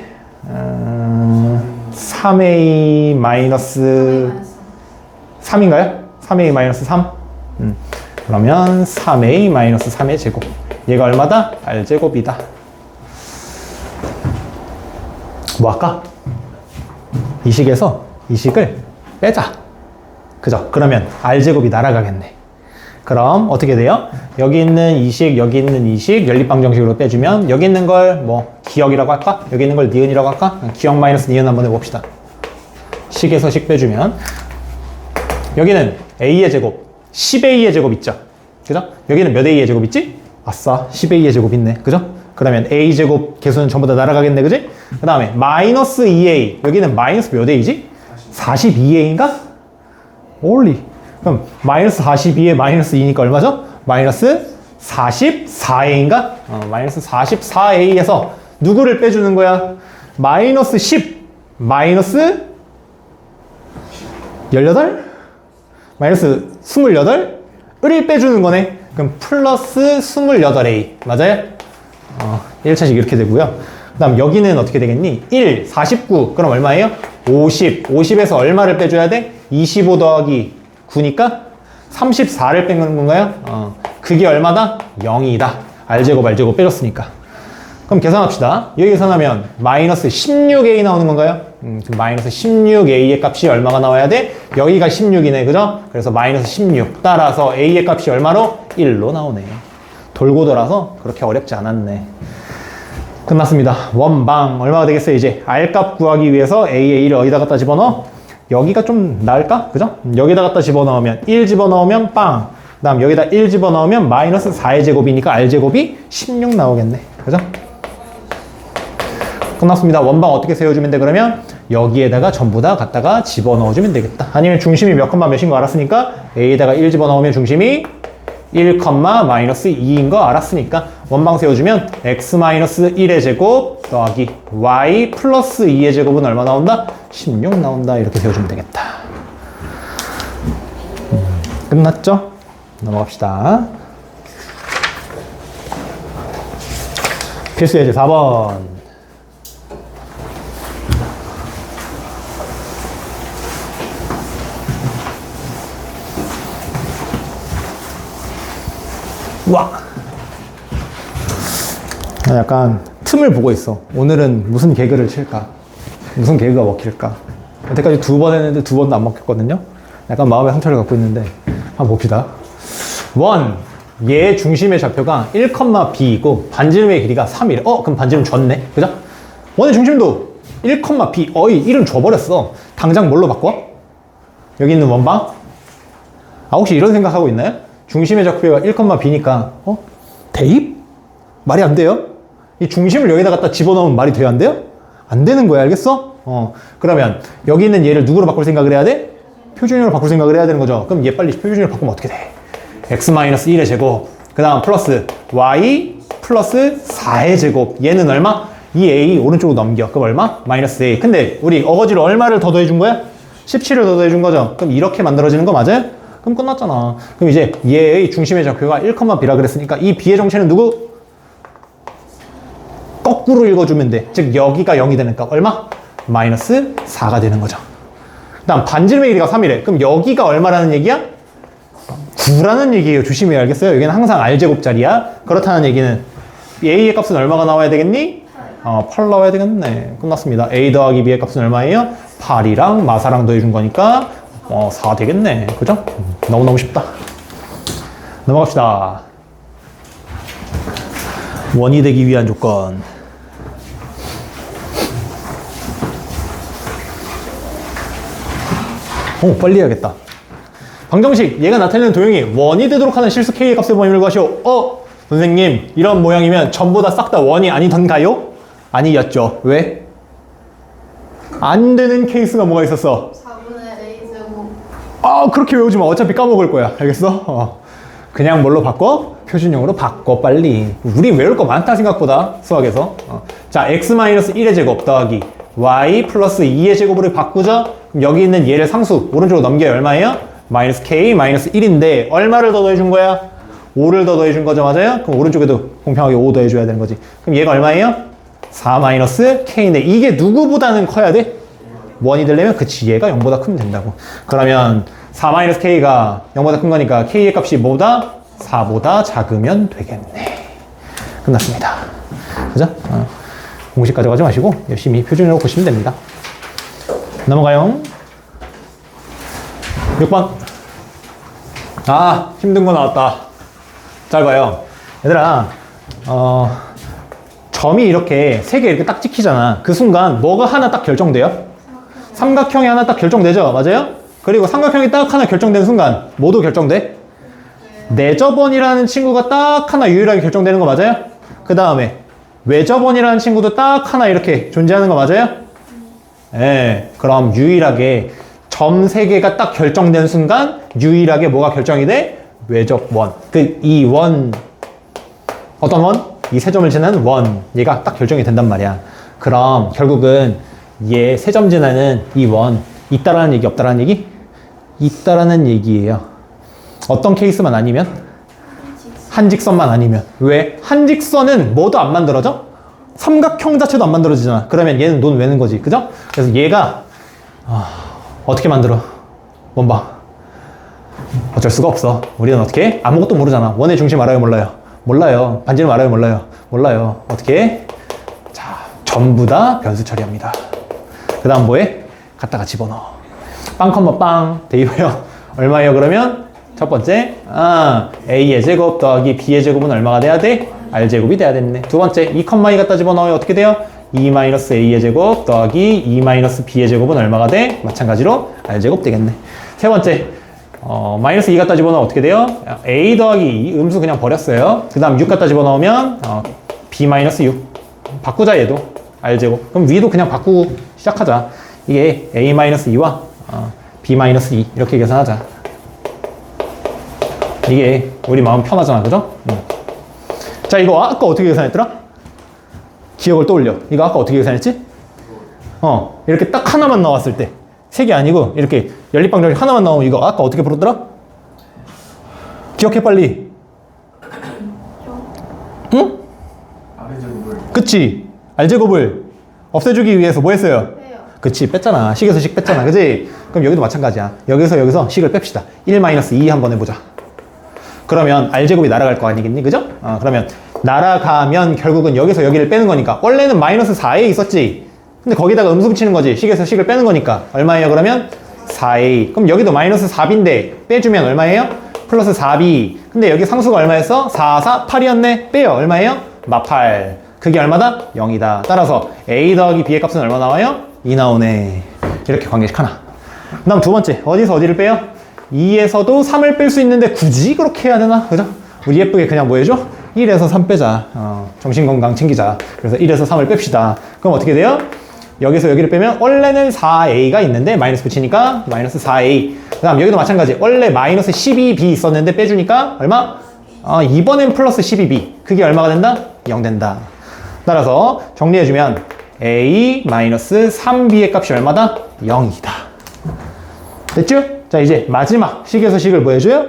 3a-3인가요? 3a-3? 그러면 3a-3의 제곱 얘가 얼마다? r제곱이다. 뭐 할까? 이 식에서 이 식을 빼자. 그죠? 그러면 r제곱이 날아가겠네. 그럼 어떻게 돼요? 여기 있는 이 식, 여기 있는 이 식 연립방정식으로 빼주면 여기 있는 걸 뭐 기억이라고 할까? 여기 있는 걸 니은이라고 할까? 기억 마이너스 니은 한번 해봅시다. 식에서 식 빼주면 여기는 a의 제곱 10a의 제곱 있죠? 그죠? 여기는 몇 a의 제곱 있지? 아싸, 10a의 제곱 있네. 그죠? 그러면 a 제곱 개수는 전부 다 날아가겠네. 그지? 그 다음에 마이너스 2a 여기는 마이너스 몇 a지? 42a인가? 올리. 그럼 마이너스 42에 마이너스 2니까 얼마죠? 마이너스 44a인가? 마이너스 44a에서 누구를 빼주는 거야? 마이너스 10 마이너스 18? 마이너스 28을 빼주는 거네. 그럼 플러스 28a. 맞아요? 1차식 이렇게 되고요. 그 다음 여기는 어떻게 되겠니? 1, 49. 그럼 얼마예요? 50. 50에서 얼마를 빼줘야 돼? 25 더하기 9니까 34를 빼는 건가요? 그게 얼마다? 0이다. R제곱, R제곱 빼줬으니까. 그럼 계산합시다. 여기 계산하면 마이너스 16a 나오는 건가요? 지금 마이너스 16a의 값이 얼마가 나와야 돼? 여기가 16이네, 그죠? 그래서 마이너스 16. 따라서 a의 값이 얼마로? 1로 나오네. 돌고 돌아서 그렇게 어렵지 않았네. 끝났습니다. 원방 얼마가 되겠어요? 이제 R값 구하기 위해서 a의 1을 어디다 갖다 집어넣어? 여기가 좀 나을까? 그죠? 여기다 갖다 집어넣으면 1 집어넣으면 빵. 그 다음 여기다 1 집어넣으면 마이너스 4의 제곱이니까 R제곱이 16 나오겠네. 그죠? 끝났습니다. 원방 어떻게 세워주면 돼? 그러면 여기에다가 전부 다 갖다가 집어넣어주면 되겠다. 아니면 중심이 몇 컴마 몇인 거 알았으니까 A에다가 1 집어넣으면 중심이 1, 마이너스 2인 거 알았으니까 원방 세워주면 x 마이너스 1의 제곱 더하기 y 플러스 2의 제곱은 얼마 나온다? 16 나온다. 이렇게 세워주면 되겠다. 끝났죠? 넘어갑시다. 필수 예제 4번. 와! 약간 틈을 보고 있어. 오늘은 무슨 개그를 칠까? 무슨 개그가 먹힐까? 여태까지 2번 했는데 2번도 안 먹혔거든요? 약간 마음의 상처를 갖고 있는데 한번 봅시다. 1. 얘의 중심의 좌표가 1, b이고 반지름의 길이가 3이래. 그럼 반지름 줬네. 그죠? 1의 중심도 1, b. 어이, 1은 줘버렸어. 당장 뭘로 바꿔? 여기 있는 원방? 혹시 이런 생각하고 있나요? 중심의 좌표가 1, b니까 대입? 말이 안 돼요? 이 중심을 여기다 갖다 집어넣으면 말이 돼요? 안 돼요? 안 되는 거야. 알겠어? 그러면 여기 있는 얘를 누구로 바꿀 생각을 해야 돼? 표준형으로 바꿀 생각을 해야 되는 거죠. 그럼 얘 빨리 표준형으로 바꾸면 어떻게 돼? x-1의 제곱 그 다음 플러스 y 플러스 4의 제곱 얘는 얼마? 2a 오른쪽으로 넘겨. 그럼 얼마? 마이너스 a. 근데 우리 어거지로 얼마를 더 더해준 거야? 17을 더 더해준 거죠. 그럼 이렇게 만들어지는 거 맞아요? 그럼 끝났잖아. 그럼 이제 얘의 중심의 좌표가 1, b라 그랬으니까 이 b의 정체는 누구? 거꾸로 읽어주면 돼. 즉 여기가 0이 되는 값 얼마? 마이너스 4가 되는 거죠. 그 다음 반지름의 길이가 3이래. 그럼 여기가 얼마라는 얘기야? 9라는 얘기예요. 조심해야 알겠어요? 여기는 항상 R제곱짜리야. 그렇다는 얘기는 A의 값은 얼마가 나와야 되겠니? 8 나와야 되겠네. 끝났습니다. A 더하기 B의 값은 얼마예요? 8이랑 마사랑 더해준 거니까 4 되겠네. 그죠? 너무너무 쉽다. 넘어갑시다. 원이 되기 위한 조건. 빨리 해야겠다. 방정식, 얘가 나타내는 도형이 원이 되도록 하는 실수 K의 값의 모임을 구하시오. 선생님, 이런 모양이면 전부 다 싹 다 원이 아니던가요? 아니었죠. 왜? 안 되는 케이스가 뭐가 있었어? 4분의 a 제곱. 그렇게 외우지 마. 어차피 까먹을 거야. 알겠어? 그냥 뭘로 바꿔? 표준형으로 바꿔, 빨리. 우리 외울 거 많다, 생각보다. 수학에서. 자, x-1의 제곱 더하기 y 플러스 2의 제곱으로 바꾸죠? 그럼 여기 있는 얘를 상수, 오른쪽으로 넘겨야 얼마예요? 마이너스 k 마이너스 1인데, 얼마를 더 더해준 거야? 5를 더 더해준 거죠, 맞아요? 그럼 오른쪽에도 공평하게 5 더해줘야 되는 거지. 그럼 얘가 얼마예요? 4 마이너스 k인데, 이게 누구보다는 커야 돼? 1이 되려면 그치, 얘가 0보다 크면 된다고. 그러면 4 마이너스 k가 0보다 큰 거니까 k의 값이 뭐보다? 4보다 작으면 되겠네. 끝났습니다. 그죠? 공식 가져가지 마시고 열심히 표준으로 보시면 됩니다. 넘어가요. 6번. 힘든 거 나왔다. 잘 봐요. 얘들아, 점이 이렇게 3개 이렇게 딱 찍히잖아. 그 순간 뭐가 하나 딱 결정돼요? 삼각형이 하나 딱 결정되죠? 맞아요? 그리고 삼각형이 딱 하나 결정되는 순간 뭐도 결정돼? 내접원이라는 친구가 딱 하나 유일하게 결정되는 거 맞아요? 그 다음에 외접원이라는 친구도 딱 하나 이렇게 존재하는 거 맞아요? 그럼 유일하게 점 3개가 딱 결정된 순간 유일하게 뭐가 결정이 돼? 외접원. 이 원, 어떤 원? 이 세 점을 지나는 원. 얘가 딱 결정이 된단 말이야. 그럼 결국은 얘 세 점 지나는 이 원 있다라는 얘기 없다라는 얘기? 있다라는 얘기예요. 어떤 케이스만 아니면? 한직선만 아니면. 왜? 한직선은 뭐도 안 만들어져? 삼각형 자체도 안 만들어지잖아. 그러면 얘는 논 외는 거지. 그죠? 그래서 얘가 어떻게 만들어? 원방. 어쩔 수가 없어. 우리는 어떻게 해? 아무것도 모르잖아. 원의 중심 알아요? 몰라요? 몰라요. 반지름 알아요? 몰라요? 몰라요. 어떻게 해? 자, 전부 다 변수 처리합니다. 그 다음 뭐해? 갖다가 집어넣어. 빵, 빵. 대입해요. 얼마예요, 그러면? 첫 번째, A의 제곱 더하기 B의 제곱은 얼마가 돼야 돼? R제곱이 돼야 되네. 두 번째, 2, 2 갖다 집어넣어요. 어떻게 돼요? 2-A의 제곱 더하기 2-B의 제곱은 얼마가 돼? 마찬가지로 R제곱 되겠네. 세 번째, 마이너스 2 갖다 집어넣으면 어떻게 돼요? A 더하기 2, 음수 그냥 버렸어요. 그 다음 6 갖다 집어넣으면 B-6. 바꾸자, 얘도. R제곱. 그럼 위도 그냥 바꾸고 시작하자. 이게 A-2와 B-2 이렇게 계산하자. 이게 우리 마음 편하잖아, 그죠? 자, 이거 아까 어떻게 계산했더라? 기억을 떠올려. 이거 아까 어떻게 계산했지? 이렇게 딱 하나만 나왔을 때, 세 개 아니고 이렇게 연립방정식 하나만 나오면 이거 아까 어떻게 풀었더라? 기억해 빨리. 응? R제곱을. 그치? R제곱을 없애주기 위해서 뭐 했어요? 빼요. 그치, 뺐잖아. 식에서 식 뺐잖아. 그치? 그럼 여기도 마찬가지야. 여기서 식을 뺍시다. 1-2 한번 해보자. 그러면 R제곱이 날아갈 거 아니겠니? 그죠? 그러면 날아가면 결국은 여기서 여기를 빼는 거니까 원래는 마이너스 4a 있었지. 근데 거기다가 음수 붙이는 거지. 식에서 식을 빼는 거니까 얼마예요 그러면? 4a. 그럼 여기도 마이너스 4b인데 빼주면 얼마예요? 플러스 4b. 근데 여기 상수가 얼마였어? 4, 4, 8이었네. 빼요. 얼마예요? 마8. 그게 얼마다? 0이다. 따라서 a 더하기 b의 값은 얼마 나와요? 2 나오네. 이렇게 관계식 하나. 그 다음 두 번째. 어디서 어디를 빼요? 2에서도 3을 뺄 수 있는데 굳이 그렇게 해야 되나? 그죠? 우리 예쁘게 그냥 뭐 해줘? 1에서 3 빼자. 정신건강 챙기자. 그래서 1에서 3을 뺍시다. 그럼 어떻게 돼요? 여기서 여기를 빼면 원래는 4a가 있는데 마이너스 붙이니까 마이너스 4a. 그 다음 여기도 마찬가지. 원래 마이너스 12b 있었는데 빼주니까 얼마? 이번엔 플러스 12b. 그게 얼마가 된다? 0 된다. 따라서 정리해주면 a 마이너스 3b의 값이 얼마다? 0이다. 됐죠? 자, 이제 마지막 식에서 식을 뭐 해줘요?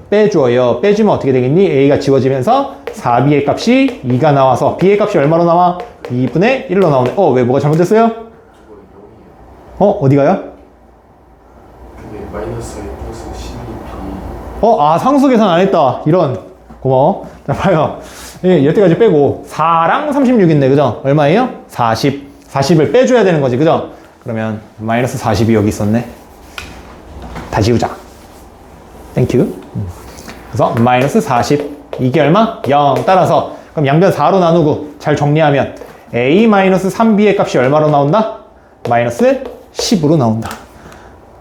빼줘요. 빼주면 어떻게 되겠니? a가 지워지면서 4b의 값이 2가 나와서 b의 값이 얼마로 나와? 2분의 1로 나오네. 왜 뭐가 잘못됐어요? 어디 가요? 근데 마이너스 플러스 12b. 상수 계산 안 했다. 이런. 고마워. 자, 봐요. 여태까지 빼고 4랑 36인데, 그죠? 얼마예요? 40. 40을 빼줘야 되는 거지, 그죠? 그러면 마이너스 40이 여기 있었네. 다 지우자. 땡큐. 그래서 마이너스 40. 이게 얼마? 0. 따라서 그럼 양변 4로 나누고 잘 정리하면 a 마이너스 3b의 값이 얼마로 나온다? 마이너스 10으로 나온다.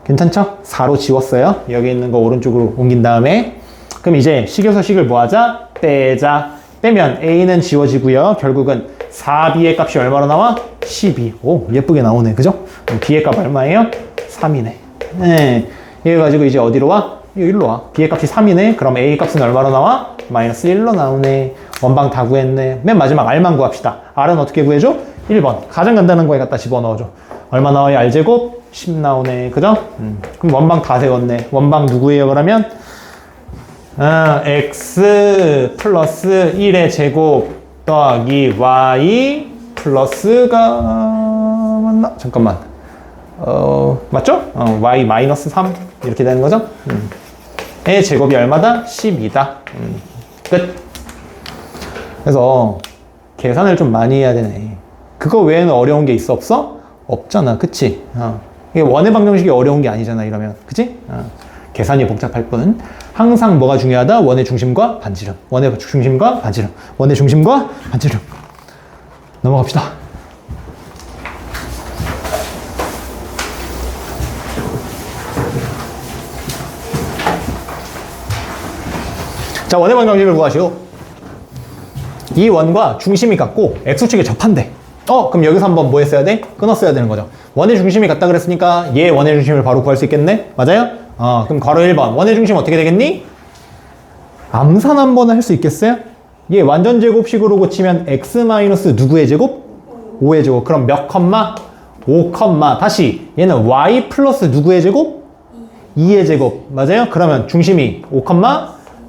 괜찮죠? 4로 지웠어요. 여기 있는 거 오른쪽으로 옮긴 다음에 그럼 이제 식에서 식을 뭐 하자? 빼자. 빼면 a는 지워지고요. 결국은 4b의 값이 얼마로 나와? 12. 오, 예쁘게 나오네. 그죠? b의 값 얼마예요? 3이네. 네. 이거 가지고 이제 어디로 와? 여기로 와. b의 값이 3이네. 그럼 a 값은 얼마로 나와? 마이너스 1로 나오네. 원방 다 구했네. 맨 마지막 r만 구합시다. r은 어떻게 구해줘? 1번. 가장 간단한 거에 갖다 집어넣어줘. 얼마 나와요? r제곱? 10 나오네. 그죠? 그럼 원방 다 세웠네. 원방 누구예요? 그러면 x 플러스 1의 제곱 더하기 y 플러스가 맞나? 잠깐만. 맞죠? y 마이너스 3 이렇게 되는 거죠? 의 제곱이 얼마다? 10이다. 끝. 그래서 계산을 좀 많이 해야 되네. 그거 외에는 어려운 게 있어 없어? 없잖아. 그치? 이게 원의 방정식이 어려운 게 아니잖아 이러면. 그치? 계산이 복잡할 뿐. 항상 뭐가 중요하다? 원의 중심과 반지름. 원의 중심과 반지름. 원의 중심과 반지름. 넘어갑시다. 자, 원의 방정식을 구하시오. 이 원과 중심이 같고 x축에 접한대. 그럼 여기서 한번 뭐 했어야 돼? 끊었어야 되는 거죠. 원의 중심이 같다 그랬으니까 얘 원의 중심을 바로 구할 수 있겠네? 맞아요? 그럼 괄호 1번. 원의 중심 어떻게 되겠니? 암산 한번 할 수 있겠어요? 얘 완전 제곱식으로 고치면 x 마이너스 누구의 제곱? 5의 제곱. 그럼 몇 컴마? 5 컴마. 다시 얘는 y 플러스 누구의 제곱? 2의 제곱. 맞아요? 그러면 중심이 5,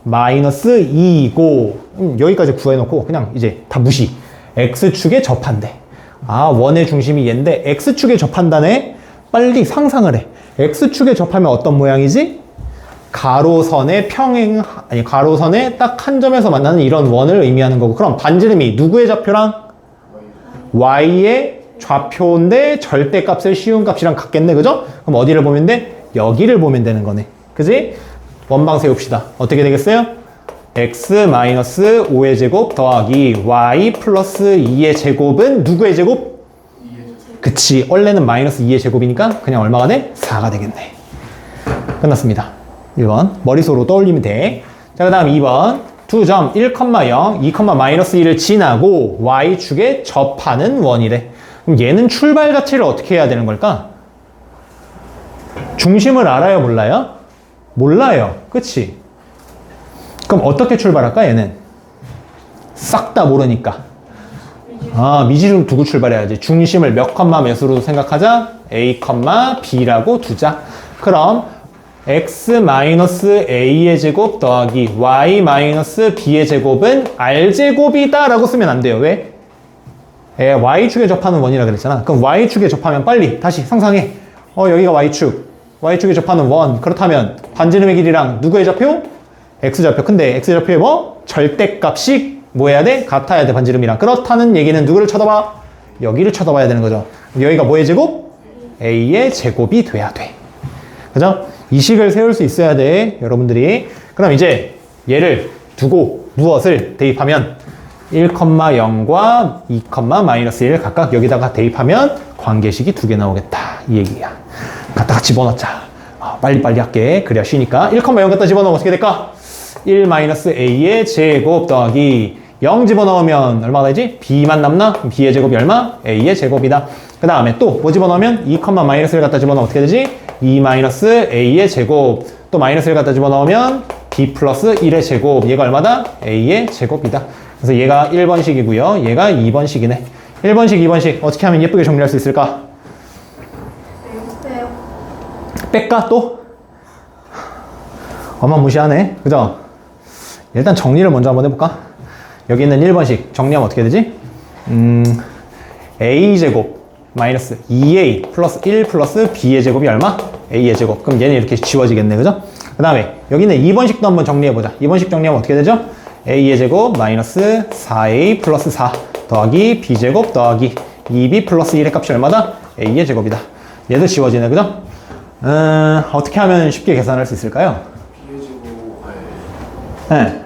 마이너스 2이고 여기까지 구해놓고 그냥 이제 다 무시. x축에 접한대. 아, 원의 중심이 얘인데 x축에 접한다네. 빨리 상상을 해. x축에 접하면 어떤 모양이지? 가로선의 평행, 아니 가로선의 딱 한 점에서 만나는 이런 원을 의미하는 거고, 그럼 반지름이 누구의 좌표랑 y의 좌표인데 절대값을 시운값이랑 같겠네. 그죠? 그럼 어디를 보면 돼? 여기를 보면 되는 거네. 그지? 원방 세웁시다. 어떻게 되겠어요? x-5의 제곱 더하기 y 플러스 2의 제곱은 누구의 제곱? 그치. 원래는 마이너스 2의 제곱이니까 그냥 얼마가 돼? 4가 되겠네. 끝났습니다. 1번. 머릿속으로 떠올리면 돼. 자, 그 다음 2번. 두 점 1,0, 2, 마이너스 1을 지나고 y축에 접하는 원이래. 그럼 얘는 출발 자체를 어떻게 해야 되는 걸까? 중심을 알아요, 몰라요? 몰라요. 그치? 그럼 어떻게 출발할까, 얘는? 싹 다 모르니까. 아, 미지를 두고 출발해야지. 중심을 몇 컴마 몇으로 생각하자? a, b라고 두자. 그럼 x-a의 제곱 더하기 y-b의 제곱은 r제곱이다 라고 쓰면 안 돼요. 왜? y축에 접하는 원이라 그랬잖아. 그럼 y축에 접하면 빨리 다시 상상해. 여기가 y축에 접하는 원. 그렇다면 반지름의 길이랑 누구의 좌표? x좌표. 근데 x좌표에 뭐? 절대값이 뭐 해야 돼? 같아야 돼, 반지름이랑. 그렇다는 얘기는 누구를 쳐다봐? 여기를 쳐다봐야 되는 거죠. 여기가 뭐의 제곱? a의 제곱이 돼야 돼. 그죠? 이 식을 세울 수 있어야 돼, 여러분들이. 그럼 이제 얘를 두고 무엇을 대입하면 1,0과 2, 마이너스 1 각각 여기다가 대입하면 관계식이 2개 나오겠다. 이 얘기야. 갖다가 집어넣자. 빨리빨리 할게. 그래야 쉬니까. 1,0 갖다 집어넣으면 어떻게 될까? 1-a의 제곱 더하기 0 집어넣으면 얼마가 되지? b만 남나? b의 제곱이 얼마? a의 제곱이다. 그 다음에 또 뭐 집어넣으면 2, 마이너스 1 갖다 집어넣으면 어떻게 되지? 2-a의 제곱. 또 마이너스 1 갖다 집어넣으면 b 플러스 1의 제곱. 얘가 얼마다? a의 제곱이다. 그래서 얘가 1번식이고요. 얘가 2번식이네. 1번식, 2번식 어떻게 하면 예쁘게 정리할 수 있을까? 뺄까 또? 어마무시하네. 그죠? 일단 정리를 먼저 한번 해볼까? 여기 있는 1번식 정리하면 어떻게 되지? a제곱 마이너스 2a 플러스 1 플러스 b의 제곱이 얼마? a의 제곱. 그럼 얘는 이렇게 지워지겠네. 그죠? 그 다음에 여기 있는 2번식도 한번 정리해보자. 2번식 정리하면 어떻게 되죠? a의 제곱 마이너스 4a 플러스 4 더하기 b제곱 더하기 2b 플러스 1의 값이 얼마다? a의 제곱이다. 얘도 지워지네. 그죠? 어떻게 하면 쉽게 계산할 수 있을까요? b의 제곱 네.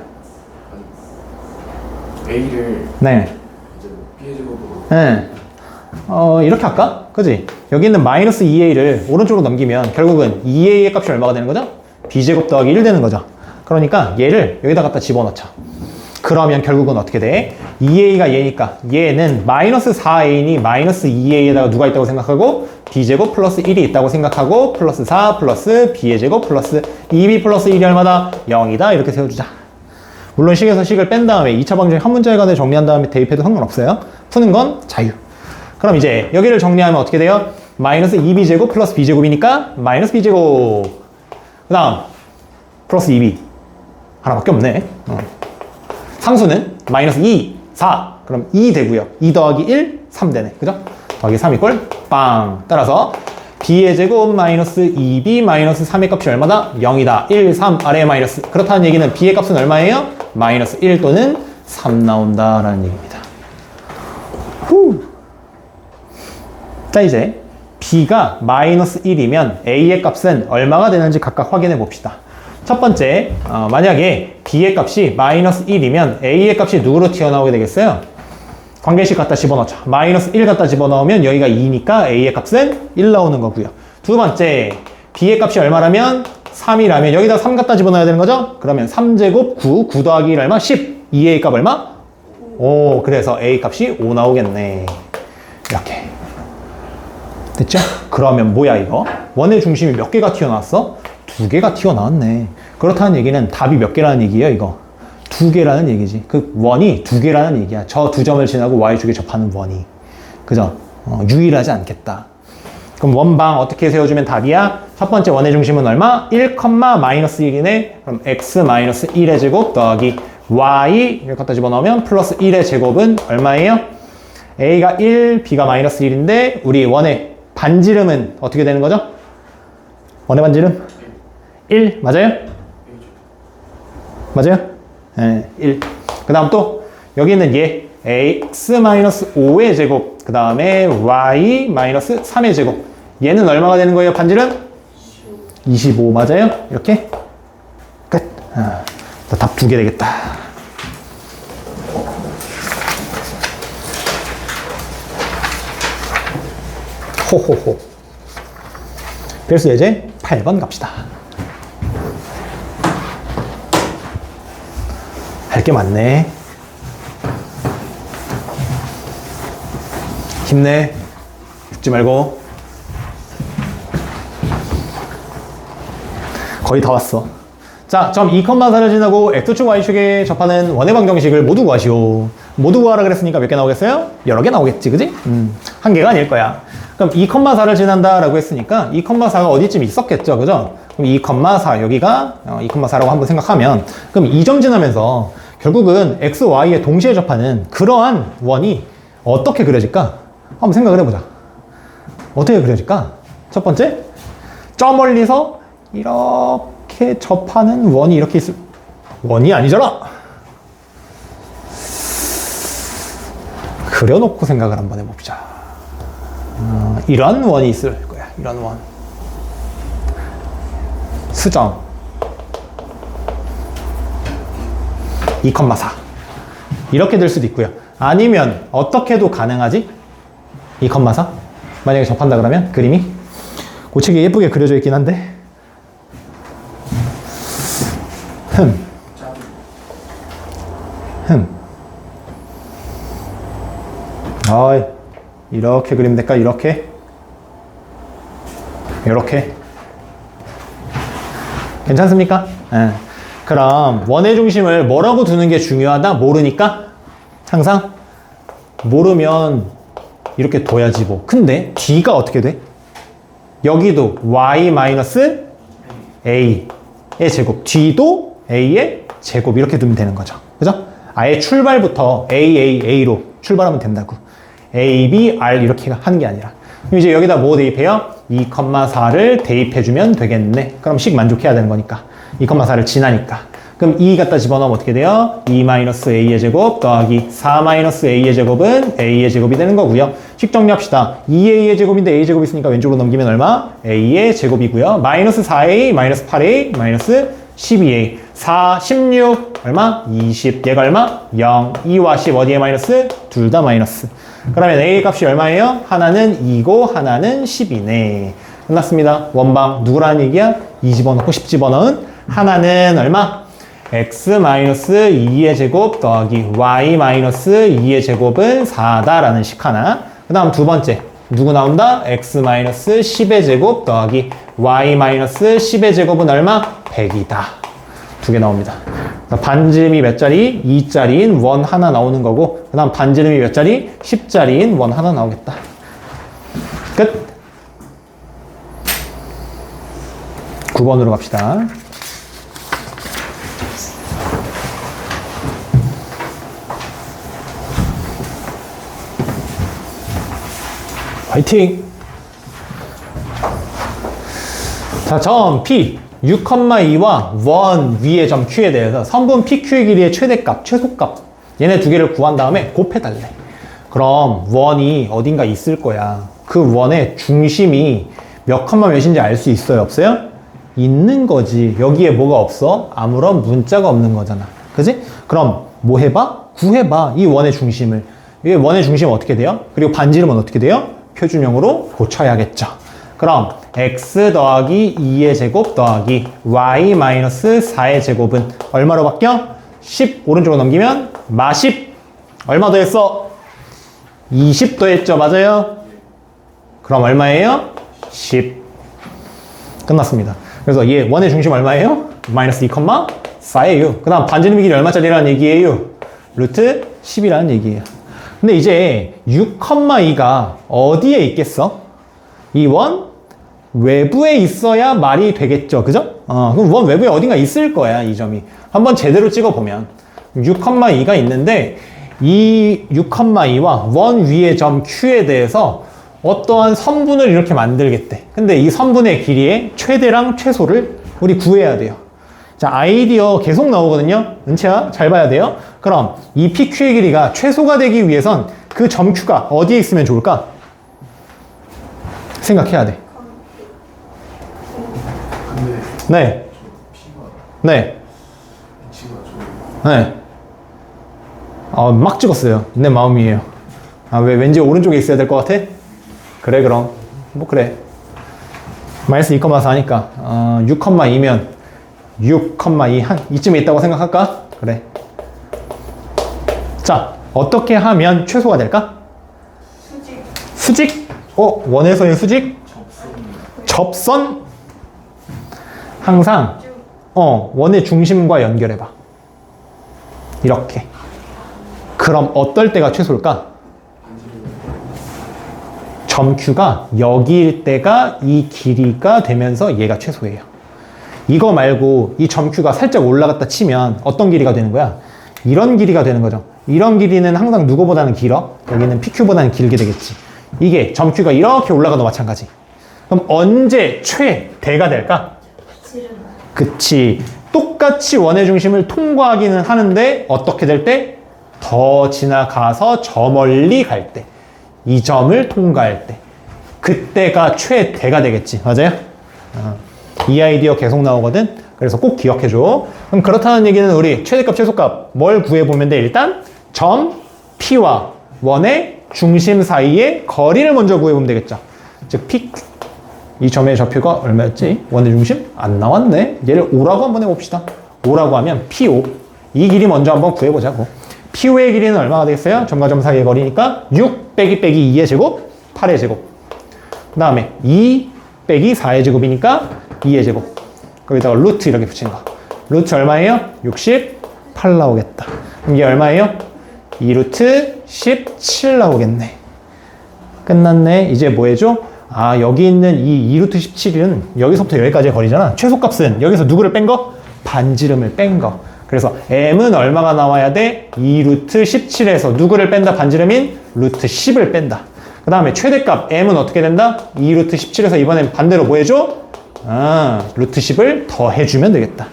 a를 네. 이제 b의 제곱으로 네. 이렇게 할까? 그지? 여기 있는 마이너스 2a를 오른쪽으로 넘기면 결국은 2a의 값이 얼마가 되는 거죠? b제곱 더하기 1 되는 거죠. 그러니까 얘를 여기다 갖다 집어넣자. 그러면 결국은 어떻게 돼? 2a가 얘니까 얘는 마이너스 4a니 마이너스 2a에다가 누가 있다고 생각하고 b제곱 플러스 1이 있다고 생각하고 플러스 4 플러스 b의 제곱 플러스 2b 플러스 1이 얼마다? 0이다. 이렇게 세워주자. 물론 식에서 식을 뺀 다음에 2차 방정식 한 문자에 관해 정리한 다음에 대입해도 상관없어요. 푸는 건 자유. 그럼 이제 여기를 정리하면 어떻게 돼요? 마이너스 2b제곱 플러스 b제곱이니까 마이너스 b제곱. 그 다음 플러스 2b. 하나밖에 없네. 상수는 마이너스 2, 4. 그럼 2 되고요. 2 더하기 1, 3 되네. 그죠? 더하기 3 이꼴 빵. 따라서 b의 제곱 마이너스 2b 마이너스 3의 값이 얼마다? 0이다. 1, 3 아래에 마이너스. 그렇다는 얘기는 b의 값은 얼마예요? 마이너스 1 또는 3 나온다라는 얘기입니다. 후. 자, 이제 b가 마이너스 1이면 a의 값은 얼마가 되는지 각각 확인해 봅시다. 첫 번째, 만약에 b의 값이 마이너스 1이면 a의 값이 누구로 튀어나오게 되겠어요? 관계식 갖다 집어넣자. 마이너스 1 갖다 집어넣으면 여기가 2니까 a의 값은 1 나오는 거고요. 두 번째, b의 값이 얼마라면 3이라면 여기다 3 갖다 집어넣어야 되는 거죠? 그러면 3제곱 9, 9 더하기 1 얼마? 10. 2a의 값 얼마? 5. 그래서 a 값이 5 나오겠네. 이렇게. 됐죠? 그러면 뭐야 이거? 원의 중심이 몇 개가 튀어나왔어? 2개가 튀어나왔네. 그렇다는 얘기는 답이 몇 개라는 얘기예요, 이거? 2개라는 얘기지. 그 원이 2개라는 얘기야. 저 두 점을 지나고 y축에 접하는 원이. 그죠? 유일하지 않겠다. 그럼 원방 어떻게 세워주면 답이야? 첫 번째 원의 중심은 얼마? 1, 마이너스 1이네. 그럼 x 마이너스 1의 제곱 더하기 y 이렇게 갖다 집어넣으면 플러스 1의 제곱은 얼마예요? a가 1, b가 마이너스 1인데 우리 원의 반지름은 어떻게 되는 거죠? 원의 반지름? 1 맞아요? 맞아요? 네, 1. 그 다음 또 여기 있는 얘 x-5의 제곱 그 다음에 y-3의 제곱 얘는 얼마가 되는 거예요? 반지름? 25 맞아요? 이렇게 끝. 답 2개 되겠다. 호호호. 필수 예제 8번 갑시다. 할 게 많네. 힘내. 죽지 말고. 거의 다 왔어. 자, 점 2,4를 지나고 x축 y축에 접하는 원의 방정식을 모두 구하시오. 모두 구하라 그랬으니까 몇 개 나오겠어요? 여러 개 나오겠지, 그지? 한 개가 아닐 거야. 그럼 2,4를 지난다 라고 했으니까 2,4가 어디쯤 있었겠죠, 그죠? 그럼 2,4 여기가 2,4라고 한번 생각하면 그럼 2점 지나면서 결국은 x, y에 동시에 접하는 그러한 원이 어떻게 그려질까? 한번 생각을 해보자. 어떻게 그려질까? 첫 번째, 저 멀리서 이렇게 접하는 원이 이렇게 있을, 원이 아니잖아! 그려놓고 생각을 한번 해봅시다. 이런 원이 있을 거야. 이런 원. 수점. 2,4. 이렇게 될 수도 있고요. 아니면 어떻게도 가능하지? 2,4? 만약에 접한다 그러면 그림이 고치기 예쁘게 그려져 있긴 한데 어이, 이렇게 그리면 될까? 이렇게 괜찮습니까? 네. 그럼 원의 중심을 뭐라고 두는 게 중요하다? 모르니까? 항상? 모르면 이렇게 둬야지 뭐. 근데 D가 어떻게 돼? 여기도 y-a의 제곱, D도 a의 제곱 이렇게 두면 되는 거죠. 그죠? 아예 출발부터 a로 출발하면 된다고. a, b, r 이렇게 하는 게 아니라. 그럼 이제 여기다 뭐 대입해요? 2,4를 대입해주면 되겠네. 그럼 식 만족해야 되는 거니까. 2,4를 지나니까. 그럼 2 갖다 집어넣으면 어떻게 돼요? 2-a의 제곱 더하기 4-a의 제곱은 a의 제곱이 되는 거고요. 식 정리합시다. 2a의 제곱인데 a 제곱이 있으니까 왼쪽으로 넘기면 얼마? a의 제곱이고요. 마이너스 4a, 마이너스 8a, 마이너스 12a. 4, 16, 얼마? 20. 얘가 얼마? 0. 2와 10 어디에 마이너스? 둘 다 마이너스. 그러면 a 값이 얼마예요? 하나는 2고 하나는 10이네. 끝났습니다. 원방 누구라는 얘기야? 2 집어넣고 10 집어넣은 하나는 얼마? x-2의 제곱 더하기 y-2의 제곱은 4다라는 식 하나. 그 다음 두 번째 누구 나온다? x-10의 제곱 더하기 y-10의 제곱은 얼마? 100이다. 두 개 나옵니다. 반지름이 몇 자리? 2자리인 원 하나 나오는 거고 그 다음 반지름이 몇 자리? 10자리인 원 하나 나오겠다. 끝. 9번으로 갑시다. 화이팅! 자, 점 P 6,2와 원 위의 점 Q에 대해서 선분 PQ의 길이의 최대값, 최소값 얘네 두 개를 구한 다음에 곱해달래. 그럼 원이 어딘가 있을 거야. 그 원의 중심이 몇 컴마 몇인지 알 수 있어요? 없어요? 있는 거지. 여기에 뭐가 없어? 아무런 문자가 없는 거잖아. 그지? 그럼 뭐 해봐? 구해봐. 이 원의 중심을. 이 원의 중심은 어떻게 돼요? 그리고 반지름은 어떻게 돼요? 표준형으로 고쳐야겠죠. 그럼 x 더하기 2의 제곱 더하기 y-4의 제곱은 얼마로 바뀌어? 10 오른쪽으로 넘기면 마10 얼마 더했어? 20 더했죠. 맞아요? 그럼 얼마예요? 10 끝났습니다. 그래서 얘 원의 중심 얼마예요? 마이너스 2,4예요. 그 다음 반지름의 길이 얼마짜리라는 얘기예요? 루트 10이라는 얘기예요. 근데 이제 6,2가 어디에 있겠어? 이 원 외부에 있어야 말이 되겠죠. 그죠? 그럼 원 외부에 어딘가 있을 거야, 이 점이. 한번 제대로 찍어보면 6,2가 있는데 이 6,2와 원 위의 점 Q에 대해서 어떠한 선분을 이렇게 만들겠대. 근데 이 선분의 길이의 최대랑 최소를 우리 구해야 돼요. 자, 아이디어 계속 나오거든요. 은채야, 잘 봐야 돼요. 그럼 이 PQ의 길이가 최소가 되기 위해선 그 점 Q가 어디에 있으면 좋을까? 생각해야 돼. 근데 네. P가 네. H가 좀 네. 막 찍었어요. 내 마음이에요. 왜 왠지 오른쪽에 있어야 될 것 같아? 그래, 그럼. 뭐, 그래. 마이너스 2,4 하니까, 6,2면 6,2 이쯤에 있다고 생각할까? 그래. 자, 어떻게 하면 최소가 될까? 수직. 수직? 원에서의 수직? 접선? 항상, 원의 중심과 연결해봐. 이렇게. 그럼 어떨 때가 최소일까? 점 Q가 여기일 때가 이 길이가 되면서 얘가 최소예요. 이거 말고 이 점 Q가 살짝 올라갔다 치면 어떤 길이가 되는 거야? 이런 길이가 되는 거죠. 이런 길이는 항상 누구보다는 길어? 여기는 PQ보다는 길게 되겠지. 이게 점 Q가 이렇게 올라가도 마찬가지. 그럼 언제 최대가 될까? 지름. 그치. 똑같이 원의 중심을 통과하기는 하는데 어떻게 될 때? 더 지나가서 저 멀리 갈 때. 이 점을 통과할 때. 그때가 최대가 되겠지. 맞아요? 이 아이디어 계속 나오거든. 그래서 꼭 기억해줘. 그럼 그렇다는 얘기는 우리 최대값, 최소값 뭘 구해보면 돼? 일단 점 P와 원의 중심 사이의 거리를 먼저 구해보면 되겠죠. 즉 P, 이 점의 좌표가 얼마였지? 원의 중심? 안 나왔네. 얘를 5라고 한번 해봅시다. 5라고 하면 P5. 이 길이 먼저 한번 구해보자고. P5의 길이는 얼마가 되겠어요? 점과 점 사이의 거리니까 6 빼기 2의 제곱, 8의 제곱. 그 다음에 2 빼기 4의 제곱이니까 2의 제곱. 거기다가 루트 이렇게 붙이는 거. 루트 얼마예요? 68 나오겠다. 그럼 이게 얼마예요? 2루트 17 나오겠네. 끝났네. 이제 뭐 해줘? 여기 있는 이 2루트 17은 여기서부터 여기까지의 거리잖아. 최소값은 여기서 누구를 뺀 거? 반지름을 뺀 거. 그래서 m은 얼마가 나와야 돼? 2루트 17에서 누구를 뺀다? 반지름인 루트 10을 뺀다. 그 다음에 최대값 m은 어떻게 된다? 2루트 17에서 이번엔 반대로 뭐 해줘? 루트 10을 더 해주면 되겠다.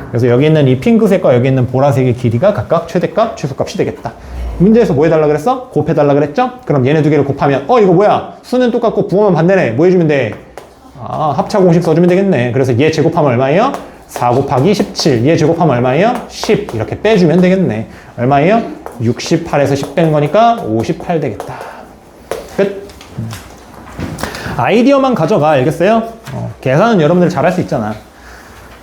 그래서 여기 있는 이 핑크색과 여기 있는 보라색의 길이가 각각 최대값, 최소값이 되겠다. 문제에서 뭐 해달라 그랬어? 곱해달라 그랬죠? 그럼 얘네 두 개를 곱하면 이거 뭐야? 수는 똑같고 부호만 반대네. 뭐 해주면 돼? 합차 공식 써주면 되겠네. 그래서 얘 제곱하면 얼마예요? 4 곱하기 17. 얘 제곱하면 얼마예요? 10. 이렇게 빼주면 되겠네. 얼마예요? 68에서 10 뺀 거니까 58 되겠다. 끝. 아이디어만 가져가. 알겠어요? 계산은 여러분들 잘할 수 있잖아.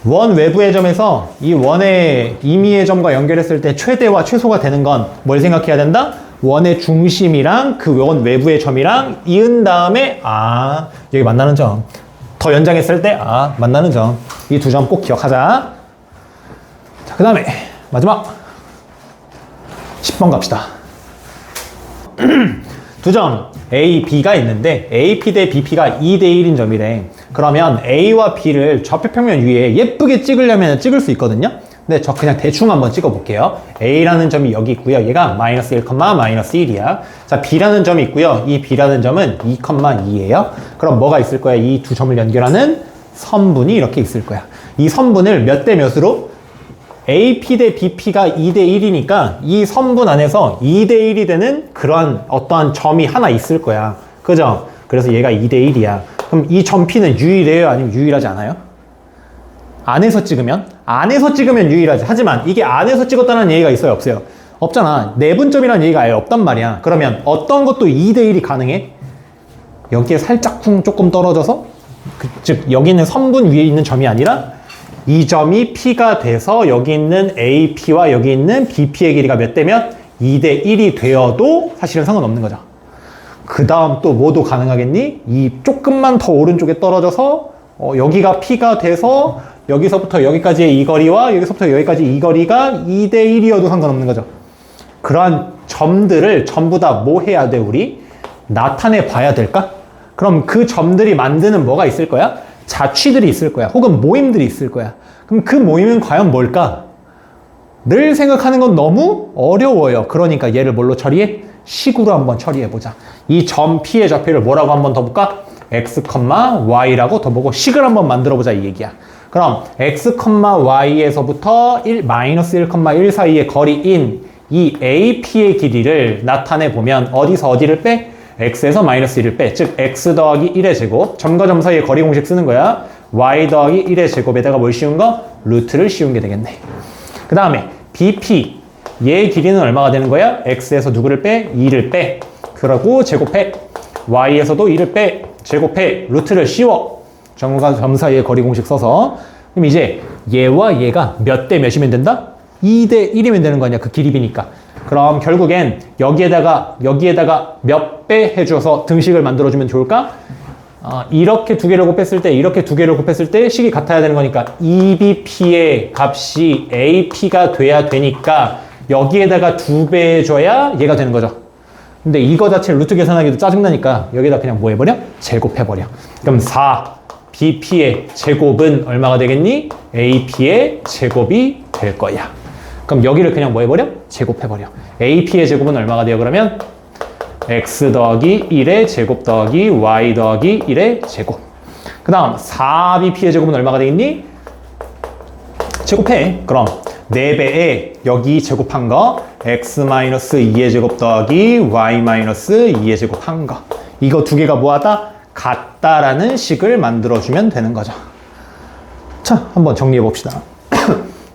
원 외부의 점에서 이 원의 임의의 점과 연결했을 때 최대와 최소가 되는 건 뭘 생각해야 된다? 원의 중심이랑 그 원 외부의 점이랑 이은 다음에 여기 만나는 점. 더 연장했을 때 만나는 점. 이 두 점 꼭 기억하자. 자, 그 다음에 마지막 10번 갑시다. 두 점 A, B가 있는데 AP 대 BP가 2대 1인 점이래. 그러면 A와 B를 좌표평면 위에 예쁘게 찍으려면 찍을 수 있거든요. 근데 저 그냥 대충 한번 찍어 볼게요. A라는 점이 여기 있고요. 얘가 마이너스 1, 마이너스 1이야. 자, B라는 점이 있고요. 이 B라는 점은 2, 2예요. 그럼 뭐가 있을 거야? 이 두 점을 연결하는 선분이 이렇게 있을 거야. 이 선분을 몇 대 몇으로? AP 대 BP가 2대 1이니까 이 선분 안에서 2대 1이 되는 그러한 어떠한 점이 하나 있을 거야. 그죠? 그래서 얘가 2대 1이야. 그럼 이 점 P는 유일해요? 아니면 유일하지 않아요? 안에서 찍으면 유일하지. 하지만 이게 안에서 찍었다는 얘기가 있어요? 없어요? 없잖아. 내분점이라는 얘기가 아예 없단 말이야. 그러면 어떤 것도 2대 1이 가능해? 여기에 살짝 조금 떨어져서 즉 여기 있는 선분 위에 있는 점이 아니라 이 점이 P가 돼서 여기 있는 AP와 여기 있는 BP의 길이가 몇 대 몇? 2대 1이 되어도 사실은 상관없는 거죠. 그 다음 또 뭐도 가능하겠니? 이 조금만 더 오른쪽에 떨어져서 여기가 P가 돼서 여기서부터 여기까지의 이 거리와 여기서부터 여기까지 이 거리가 2대 1이어도 상관없는 거죠. 그러한 점들을 전부 다 뭐 해야 돼, 우리? 나타내 봐야 될까? 그럼 그 점들이 만드는 뭐가 있을 거야? 자취들이 있을 거야. 혹은 모임들이 있을 거야. 그럼 그 모임은 과연 뭘까? 늘 생각하는 건 너무 어려워요. 그러니까 얘를 뭘로 처리해? 식으로 한번 처리해보자. 이 점 P의 좌표를 뭐라고 한번 더 볼까? x, y라고 더 보고 식을 한번 만들어보자 이 얘기야. 그럼 x, y에서부터 마이너스 1, 1 사이의 거리인 이 AP의 길이를 나타내보면 어디서 어디를 빼? x에서 마이너스 1을 빼. 즉 x 더하기 1의 제곱, 점과 점 사이의 거리 공식 쓰는 거야. y 더하기 1의 제곱에다가 뭘 씌운 거? 루트를 씌운 게 되겠네. 그 다음에 BP, 얘의 길이는 얼마가 되는 거야? x에서 누구를 빼? 2를 빼. 그러고 제곱해. y에서도 2를 빼. 제곱해. 루트를 씌워. 점과 점 사이의 거리 공식 써서. 그럼 이제 얘와 얘가 몇 대 몇이면 된다? 2대 1이면 되는 거 아니야? 그 길이비니까. 그럼 결국엔 여기에다가 몇 배 해줘서 등식을 만들어주면 좋을까? 이렇게 두 개를 곱했을 때, 이렇게 두 개를 곱했을 때 식이 같아야 되는 거니까 EBP의 값이 AP가 돼야 되니까 여기에다가 2배 해줘야 얘가 되는 거죠. 근데 이거 자체를 루트 계산하기도 짜증나니까 여기다 그냥 뭐 해버려? 제곱해버려. 그럼 4BP의 제곱은 얼마가 되겠니? AP의 제곱이 될 거야. 그럼 여기를 그냥 뭐 해버려? 제곱해버려. AP의 제곱은 얼마가 돼요? 그러면 x 더하기 1의 제곱 더하기 y 더하기 1의 제곱. 그 다음 4BP의 제곱은 얼마가 되겠니? 제곱해. 그럼 4배에 여기 제곱한 거 x-2의 제곱 더하기 y-2의 제곱 한 거. 이거 두 개가 뭐하다? 같다라는 식을 만들어주면 되는 거죠. 자, 한번 정리해 봅시다.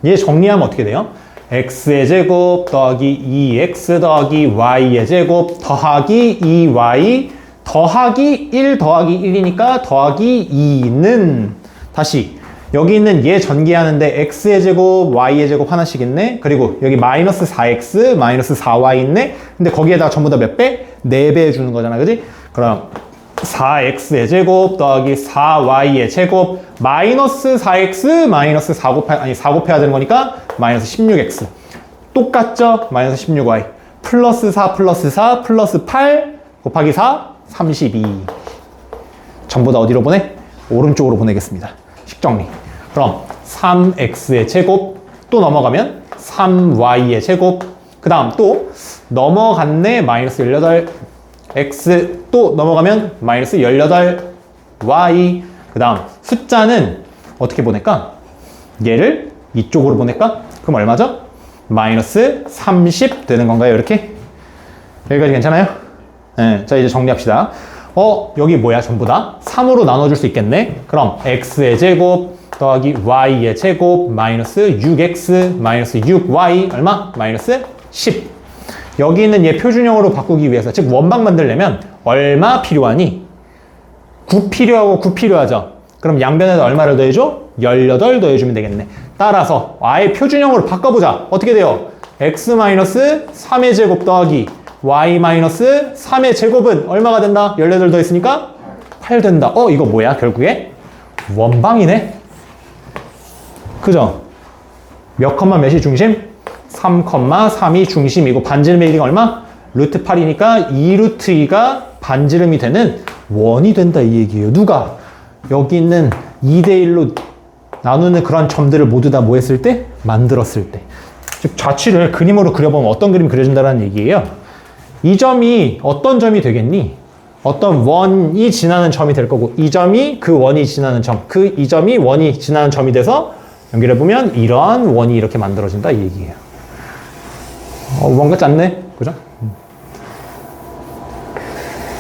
얘 정리하면 어떻게 돼요? x의 제곱 더하기 2x 더하기 y의 제곱 더하기 2y 더하기 1 더하기 1이니까 더하기 2는 다시 여기 있는 얘 전개하는데 x의 제곱, y의 제곱 하나씩 있네. 그리고 여기 마이너스 4x, 마이너스 4y 있네. 근데 거기에다가 전부 다 몇 배? 4배 해주는 거잖아. 그지? 그럼 4x의 제곱 더하기 4y의 제곱 마이너스 4x 마이너스 4 곱해야 되는 거니까 마이너스 16x. 똑같죠? 마이너스 16y. 플러스 4 플러스 4 플러스 8 곱하기 4, 32. 전부 다 어디로 보내? 오른쪽으로 보내겠습니다. 식정리. 그럼 3x의 제곱 또 넘어가면 3y의 제곱 그 다음 또 넘어갔네 마이너스 18 x 또 넘어가면 마이너스 18y 그 다음 숫자는 어떻게 보낼까? 얘를 이쪽으로 보낼까? 그럼 얼마죠? 마이너스 30 되는 건가요? 이렇게? 여기까지 괜찮아요? 네, 자 이제 정리합시다. 여기 뭐야 전부 다? 3으로 나눠줄 수 있겠네? 그럼 x의 제곱 더하기 y의 제곱 마이너스 6x 마이너스 6y 얼마? 마이너스 10. 여기 있는 얘 표준형으로 바꾸기 위해서 즉 원방 만들려면 얼마 필요하니? 9 필요하고 9 필요하죠? 그럼 양변에다 얼마를 더해줘? 18 더해주면 되겠네. 따라서 아예 표준형으로 바꿔보자. 어떻게 돼요? x-3의 제곱 더하기 y-3의 제곱은 얼마가 된다? 18 더했으니까 8 된다. 이거 뭐야 결국에? 원방이네. 그죠? 몇 컴마 몇이 중심? 3,3이 중심이고 반지름의 길이가 얼마? 루트 8이니까 2루트 2가 반지름이 되는 원이 된다 이 얘기예요. 누가? 여기 있는 2대1로 나누는 그런 점들을 모두 다 뭐 했을 때? 만들었을 때. 즉 좌치를 그림으로 그려보면 어떤 그림이 그려진다는 얘기예요. 이 점이 어떤 점이 되겠니? 어떤 원이 지나는 점이 될 거고 이 점이 그 원이 지나는 점, 이 점이 원이 지나는 점이 돼서 연결해보면 이러한 원이 이렇게 만들어진다 이 얘기예요. 원 같지 않네? 그죠?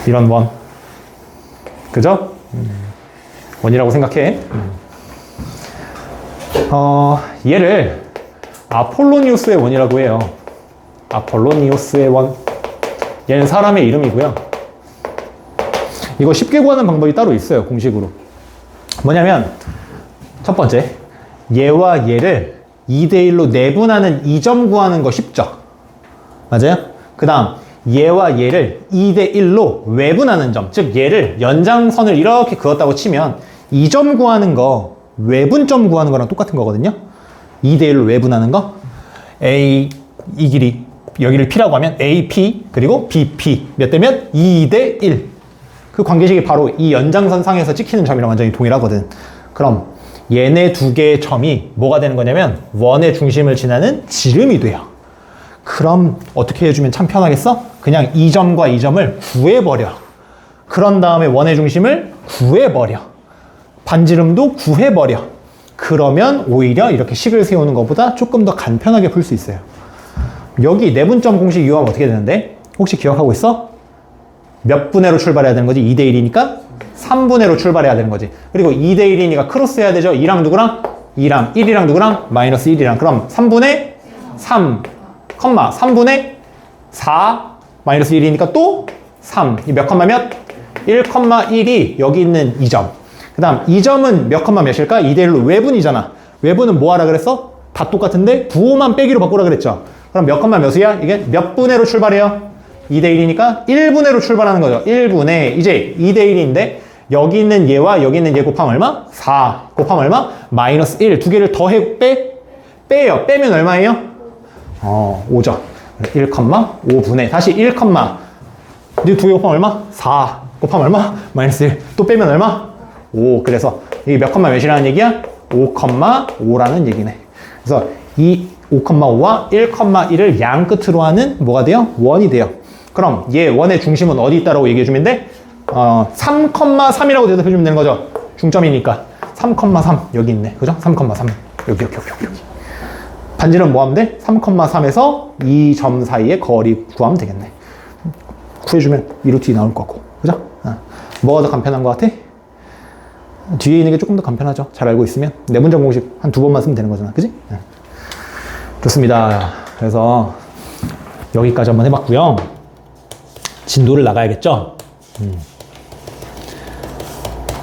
이런 원. 그죠? 원이라고 생각해. 얘를 아폴로니우스의 원이라고 해요. 아폴로니우스의 원. 얘는 사람의 이름이고요. 이거 쉽게 구하는 방법이 따로 있어요. 공식으로. 뭐냐면 첫 번째 얘와 얘를 2대1로 내분하는 이 점 구하는 거 쉽죠? 맞아요? 그 다음 얘와 얘를 2대1로 외분하는 점, 즉 얘를 연장선을 이렇게 그었다고 치면 이 점 구하는 거 외분점 구하는 거랑 똑같은 거거든요. 2대1로 외분하는 거 A 이 길이 여기를 P라고 하면 AP 그리고 BP 몇 대면 2대1 그 관계식이 바로 이 연장선상에서 찍히는 점이랑 완전히 동일하거든. 그럼 얘네 두 개의 점이 뭐가 되는 거냐면 원의 중심을 지나는 지름이 돼요. 그럼 어떻게 해주면 참 편하겠어? 그냥 이 점과 이 점을 구해버려. 그런 다음에 원의 중심을 구해버려. 반지름도 구해버려. 그러면 오히려 이렇게 식을 세우는 것보다 조금 더 간편하게 풀 수 있어요. 여기 내분점 공식 이용하면 어떻게 되는데? 혹시 기억하고 있어? 몇 분의로 출발해야 되는 거지? 2대 1이니까 3분의로 출발해야 되는 거지. 그리고 2대 1이니까 크로스 해야 되죠? 2랑 누구랑? 2랑 1이랑 누구랑? 마이너스 1이랑. 그럼 3분의 3, 3분의 4 마이너스 1이니까 또 3. 이 몇 컴마 몇? 1,1이 여기 있는 이 점. 그 다음 이 점은 몇 컴마 몇일까? 2대 1로 외분이잖아. 외분은 뭐 하라 그랬어? 다 똑같은데 부호만 빼기로 바꾸라 그랬죠. 그럼 몇 컴마 몇이야? 이게 몇 분의로 출발해요? 2대 1이니까 1분의로 출발하는 거죠. 1분의 이제 2대 1인데 여기 있는 얘와 여기 있는 얘 곱하면 얼마? 4 곱하면 얼마? 마이너스 1. 두 개를 더해 빼요. 빼면 얼마예요? 5죠. 1,5분의 다시 1, 이 두 개 곱하면 얼마? 4 곱하면 얼마? 마이너스 1. 또 빼면 얼마? 5. 그래서 이게 몇 컴마 몇이라는 얘기야? 5,5라는 얘기네. 그래서 이 5,5와 1,1을 양 끝으로 하는 뭐가 돼요? 원이 돼요. 그럼 얘 원의 중심은 어디 있다라고 얘기해주면 돼? 3,3이라고 대답해주면 되는 거죠. 중점이니까 3,3 여기 있네. 그죠? 3,3 여기. 반지름 뭐 하면 돼? 3,3에서 이 점 사이의 거리 구하면 되겠네. 구해주면 이 루트 2 나올 거고. 그죠? 뭐가 더 간편한 것 같아? 뒤에 있는 게 조금 더 간편하죠. 잘 알고 있으면. 내분점 공식 한 2번만 쓰면 되는 거잖아. 그지? 좋습니다. 그래서 여기까지 한번 해봤고요. 진도를 나가야겠죠?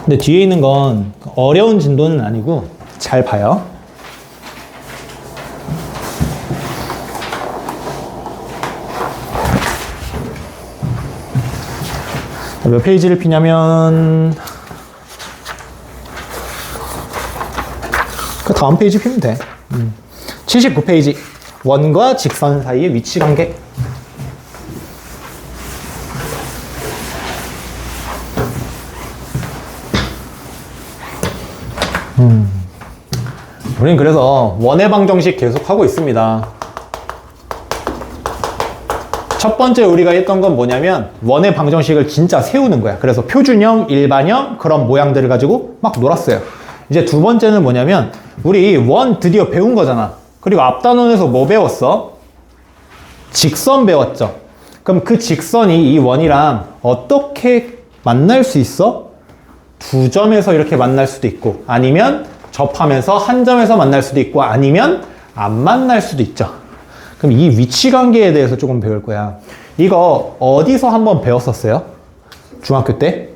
근데 뒤에 있는 건 어려운 진도는 아니고 잘 봐요. 몇 페이지를 피냐면 그 다음 페이지 피면 돼. 79페이지 원과 직선 사이의 위치 관계. 우리는 그래서 원의 방정식 계속 하고 있습니다. 첫 번째 우리가 했던 건 뭐냐면 원의 방정식을 진짜 세우는 거야. 그래서 표준형, 일반형 그런 모양들을 가지고 막 놀았어요. 이제 두 번째는 뭐냐면 우리 원 드디어 배운 거잖아. 그리고 앞단원에서 뭐 배웠어? 직선 배웠죠. 그럼 그 직선이 이 원이랑 어떻게 만날 수 있어? 두 점에서 이렇게 만날 수도 있고 아니면 접하면서 한 점에서 만날 수도 있고 아니면 안 만날 수도 있죠. 그럼 이 위치 관계에 대해서 조금 배울 거야. 이거 어디서 한번 배웠었어요? 중학교 때?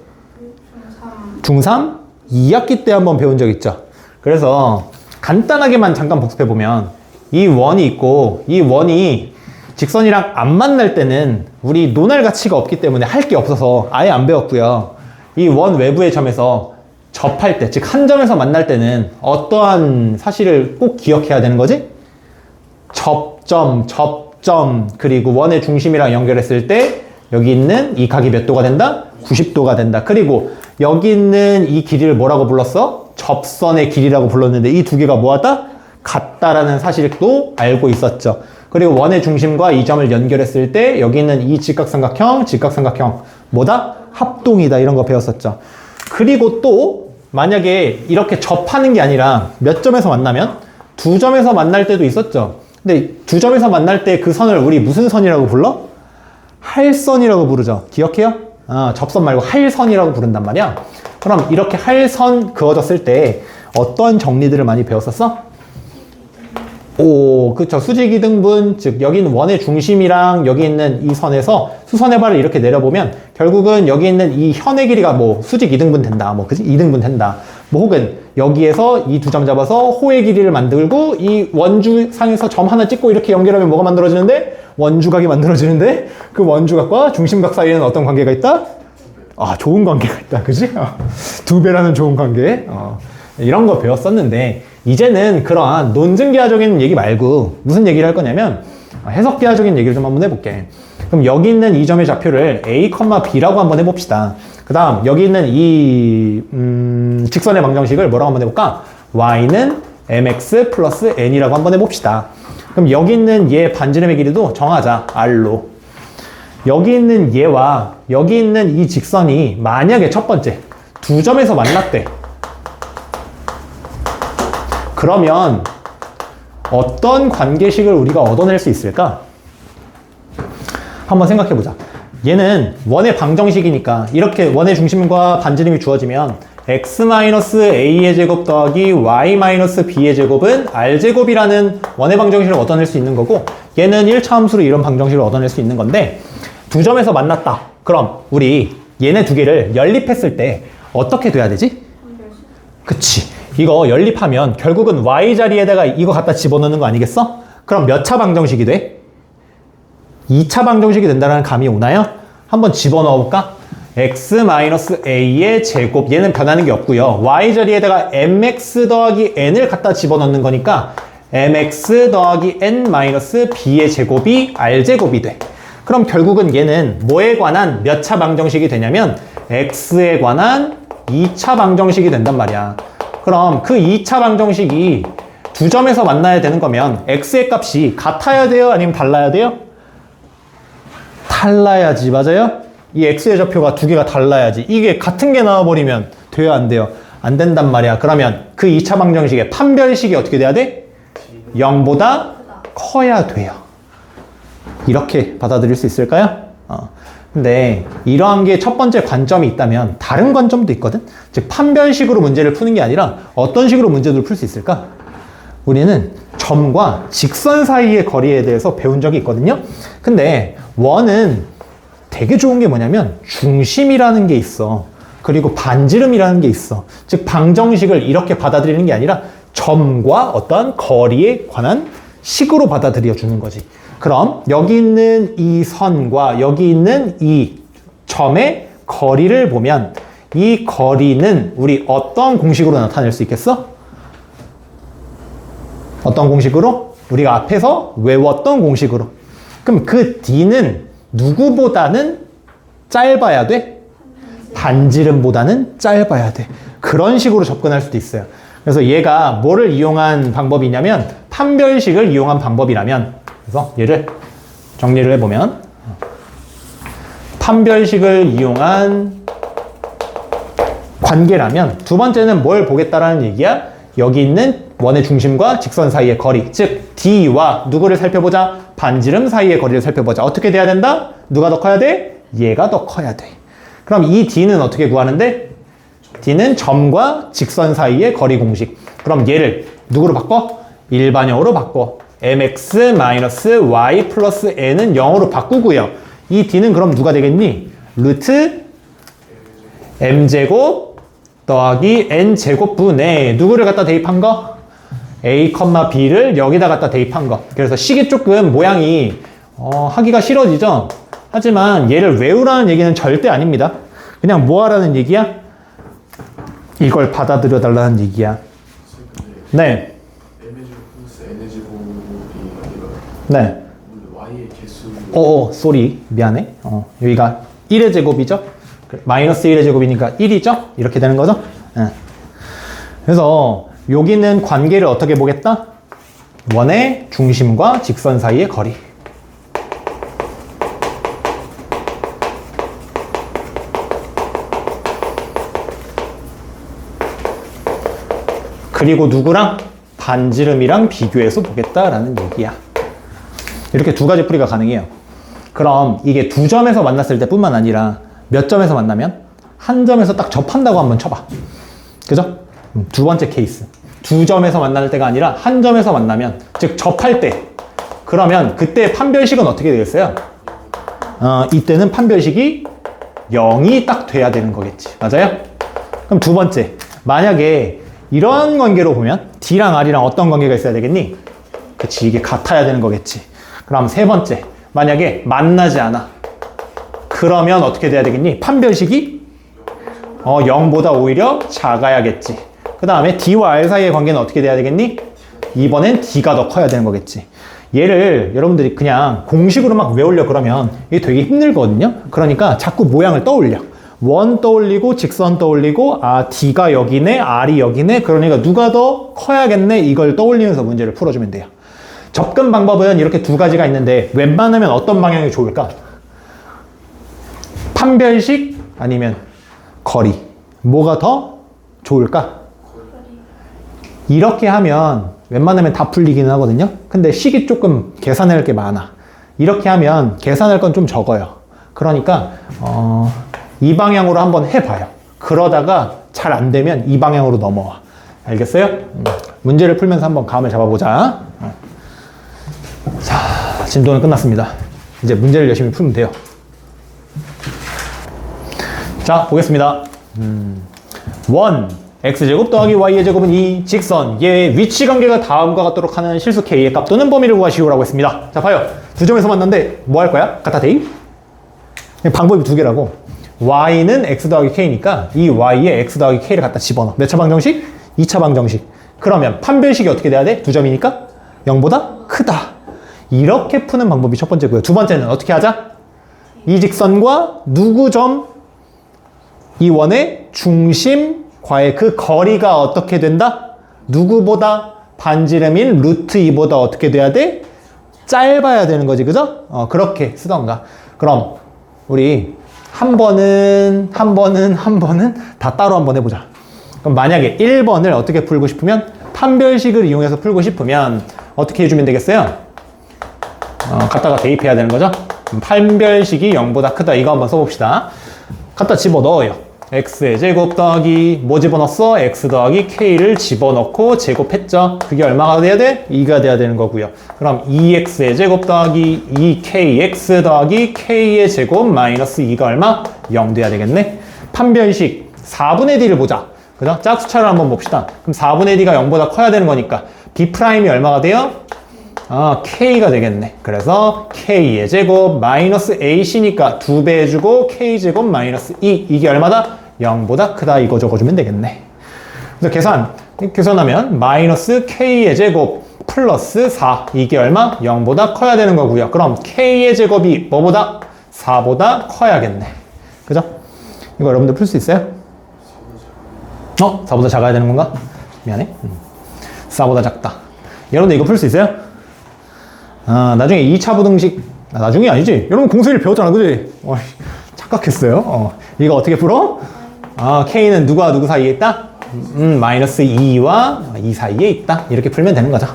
중3? 2학기 때 한번 배운 적 있죠. 그래서 간단하게만 잠깐 복습해보면 이 원이 있고 이 원이 직선이랑 안 만날 때는 우리 논할 가치가 없기 때문에 할 게 없어서 아예 안 배웠고요. 이 원 외부의 점에서 접할 때, 즉 한 점에서 만날 때는 어떠한 사실을 꼭 기억해야 되는 거지? 접점, 그리고 원의 중심이랑 연결했을 때 여기 있는 이 각이 몇 도가 된다? 90도가 된다. 그리고 여기 있는 이 길이를 뭐라고 불렀어? 접선의 길이라고 불렀는데 이 두 개가 뭐하다? 같다라는 사실도 알고 있었죠. 그리고 원의 중심과 이 점을 연결했을 때 여기 있는 이 직각삼각형 뭐다? 합동이다. 이런 거 배웠었죠. 그리고 또 만약에 이렇게 접하는 게 아니라 몇 점에서 만나면? 두 점에서 만날 때도 있었죠. 근데 두 점에서 만날 때 그 선을 우리 무슨 선이라고 불러? 할선이라고 부르죠. 기억해요? 접선 말고 할선이라고 부른단 말이야. 그럼 이렇게 할선 그어졌을 때 어떤 정리들을 많이 배웠었어? 그쵸. 수직이등분, 즉 여기 있는 원의 중심이랑 여기 있는 이 선에서 수선의 발을 이렇게 내려보면 결국은 여기 있는 이 현의 길이가 뭐 수직 2등분 된다. 뭐 그지? 2등분 된다. 뭐 혹은 여기에서 이 두 점 잡아서 호의 길이를 만들고 이 원주상에서 점 하나 찍고 이렇게 연결하면 뭐가 만들어지는데? 원주각이 만들어지는데 그 원주각과 중심각 사이에는 어떤 관계가 있다? 좋은 관계가 있다. 그지? 두 배라는 좋은 관계. 이런 거 배웠었는데 이제는 그러한 논증기하적인 얘기 말고 무슨 얘기를 할 거냐면 해석기하적인 얘기를 좀 한번 해볼게. 그럼 여기 있는 이 점의 좌표를 a, b라고 한번 해봅시다. 그 다음 여기 있는 이 직선의 방정식을 뭐라고 한번 해볼까? y는 mx 플러스 n이라고 한번 해봅시다. 그럼 여기 있는 얘 반지름의 길이도 정하자. r로. 여기 있는 얘와 여기 있는 이 직선이 만약에 첫 번째 두 점에서 만났대. 그러면 어떤 관계식을 우리가 얻어낼 수 있을까? 한번 생각해보자. 얘는 원의 방정식이니까 이렇게 원의 중심과 반지름이 주어지면 x-a의 제곱 더하기 y-b의 제곱은 r제곱이라는 원의 방정식을 얻어낼 수 있는 거고, 얘는 1차 함수로 이런 방정식을 얻어낼 수 있는 건데, 두 점에서 만났다. 그럼 우리 얘네 두 개를 연립했을 때 어떻게 돼야 되지? 그치. 이거 연립하면 결국은 y 자리에다가 이거 갖다 집어넣는 거 아니겠어? 그럼 몇 차 방정식이 돼? 2차 방정식이 된다는 감이 오나요? 한번 집어넣어볼까? x-a의 제곱, 얘는 변하는 게 없고요. y 자리에다가 mx 더하기 n을 갖다 집어넣는 거니까 mx 더하기 n-b의 제곱이 r제곱이 돼. 그럼 결국은 얘는 뭐에 관한 몇 차 방정식이 되냐면 x에 관한 2차 방정식이 된단 말이야. 그럼 그 2차 방정식이 두 점에서 만나야 되는 거면 x의 값이 같아야 돼요? 아니면 달라야 돼요? 달라야지. 맞아요? 이 x의 좌표가 두 개가 달라야지. 이게 같은 게 나와버리면 돼요? 안 돼요? 안 된단 말이야. 그러면 그 2차 방정식의 판별식이 어떻게 돼야 돼? 0보다 커야 돼요. 이렇게 받아들일 수 있을까요? 근데 이러한 게 첫 번째 관점이 있다면 다른 관점도 있거든? 즉 판별식으로 문제를 푸는 게 아니라 어떤 식으로 문제를 풀 수 있을까? 우리는 점과 직선 사이의 거리에 대해서 배운 적이 있거든요. 근데 원은 되게 좋은 게 뭐냐면 중심이라는 게 있어. 그리고 반지름이라는 게 있어. 즉 방정식을 이렇게 받아들이는 게 아니라 점과 어떤 거리에 관한 식으로 받아들여 주는 거지. 그럼 여기 있는 이 선과 여기 있는 이 점의 거리를 보면 이 거리는 우리 어떤 공식으로 나타낼 수 있겠어? 어떤 공식으로? 우리가 앞에서 외웠던 공식으로. 그럼 그 d는 누구보다는 짧아야 돼? 반지름보다는 짧아야 돼. 그런 식으로 접근할 수도 있어요. 그래서 얘가 뭐를 이용한 방법이냐면 판별식을 이용한 방법이라면, 그래서 얘를 정리를 해보면 판별식을 이용한 관계라면 두 번째는 뭘 보겠다라는 얘기야? 여기 있는 원의 중심과 직선 사이의 거리, 즉 D와 누구를 살펴보자? 반지름 사이의 거리를 살펴보자. 어떻게 돼야 된다? 누가 더 커야 돼? 얘가 더 커야 돼. 그럼 이 D는 어떻게 구하는데? D는 점과 직선 사이의 거리 공식. 그럼 얘를 누구로 바꿔? 일반형으로 바꿔. mx-y 플러스 n은 0으로 바꾸고요. 이 d는 그럼 누가 되겠니? 루트 m제곱 더하기 n제곱 분의 누구를 갖다 대입한 거? a, b를 여기다 갖다 대입한 거. 그래서 식이 조금 모양이 하기가 싫어지죠? 하지만 얘를 외우라는 얘기는 절대 아닙니다. 그냥 뭐 하라는 얘기야? 이걸 받아들여 달라는 얘기야. 네. 네. y의 개수. 쏘리. 미안해. 여기가 1의 제곱이죠? 마이너스 1의 제곱이니까 1이죠? 이렇게 되는 거죠? 네. 그래서 여기는 관계를 어떻게 보겠다? 원의 중심과 직선 사이의 거리. 그리고 누구랑? 반지름이랑 비교해서 보겠다라는 얘기야. 이렇게 두 가지 풀이가 가능해요. 그럼 이게 두 점에서 만났을 때 뿐만 아니라 몇 점에서 만나면? 한 점에서 딱 접한다고 한번 쳐봐. 그죠? 두 번째 케이스. 두 점에서 만날 때가 아니라 한 점에서 만나면, 즉 접할 때. 그러면 그때 판별식은 어떻게 되겠어요? 이때는 판별식이 0이 딱 돼야 되는 거겠지. 맞아요? 그럼 두 번째. 만약에 이런 관계로 보면 D랑 R이랑 어떤 관계가 있어야 되겠니? 그치, 이게 같아야 되는 거겠지. 그럼 세 번째. 만약에 만나지 않아. 그러면 어떻게 돼야 되겠니? 판별식이 0보다 오히려 작아야겠지. 그 다음에 D와 R 사이의 관계는 어떻게 돼야 되겠니? 이번엔 D가 더 커야 되는 거겠지. 얘를 여러분들이 그냥 공식으로 막 외우려 그러면 이게 되게 힘들거든요. 그러니까 자꾸 모양을 떠올려. 원 떠올리고 직선 떠올리고 D가 여기네, R이 여기네. 그러니까 누가 더 커야겠네. 이걸 떠올리면서 문제를 풀어주면 돼요. 접근 방법은 이렇게 두 가지가 있는데 웬만하면 어떤 방향이 좋을까? 판별식 아니면 거리. 뭐가 더 좋을까? 이렇게 하면 웬만하면 다 풀리기는 하거든요. 근데 식이 조금 계산할 게 많아. 이렇게 하면 계산할 건 좀 적어요. 그러니까 이 방향으로 한번 해봐요. 그러다가 잘 안 되면 이 방향으로 넘어와. 알겠어요? 문제를 풀면서 한번 감을 잡아보자. 자, 진도는 끝났습니다. 이제 문제를 열심히 풀면 돼요. 자, 보겠습니다. 원, x제곱 더하기 y의 제곱은 2, 직선, 얘의 위치 관계가 다음과 같도록 하는 실수 k의 값 또는 범위를 구하시오라고 했습니다. 자, 봐요. 두 점에서 만났는데 뭐 할 거야? 같아 데이? 방법이 두 개라고. y는 x 더하기 k니까 이 y에 x 더하기 k를 갖다 집어넣어. 몇 차 방정식? 2차 방정식. 그러면 판별식이 어떻게 돼야 돼? 두 점이니까 0보다 크다. 이렇게 푸는 방법이 첫 번째고요. 두 번째는 어떻게 하자? 이 직선과 누구 점? 이 원의 중심과의 그 거리가 어떻게 된다? 누구보다 반지름인 루트 2보다 어떻게 돼야 돼? 짧아야 되는 거지, 그죠? 그렇게 쓰던가. 그럼 우리 한 번은 다 따로 한번 해보자. 그럼 만약에 1번을 어떻게 풀고 싶으면 판별식을 이용해서 풀고 싶으면 어떻게 해주면 되겠어요? 갖다가 대입해야 되는 거죠? 판별식이 0보다 크다. 이거 한번 써봅시다. 갖다 집어넣어요. x의 제곱 더하기 뭐 집어넣었어? x 더하기 k를 집어넣고 제곱했죠. 그게 얼마가 돼야 돼? 2가 돼야 되는 거고요. 그럼 2x의 제곱 더하기 2kx 더하기 k의 제곱 마이너스 2가 얼마? 0 돼야 되겠네. 판별식 4분의 d를 보자. 그죠? 짝수차를 한번 봅시다. 그럼 4분의 d가 0보다 커야 되는 거니까 b'이 얼마가 돼요? k가 되겠네. 그래서 k의 제곱 마이너스 ac니까 2배 해주고 k제곱 마이너스 2. 이게 얼마다? 0보다 크다. 이거 적어주면 되겠네. 그래서 계산하면 마이너스 k의 제곱 플러스 4. 이게 얼마? 0보다 커야 되는 거고요. 그럼 k의 제곱이 뭐보다? 4보다 커야겠네. 그죠? 이거 여러분들 풀 수 있어요? 4보다 작아야 되는 건가? 미안해. 4보다 작다. 여러분들 이거 풀 수 있어요? 나중에 2차 부등식, 나중에 아니지. 여러분 공수를 배웠잖아, 그지? 착각했어요. 이거 어떻게 풀어? K는 누구와 누구 사이에 있다? 마이너스 2와 2 사이에 있다. 이렇게 풀면 되는 거죠.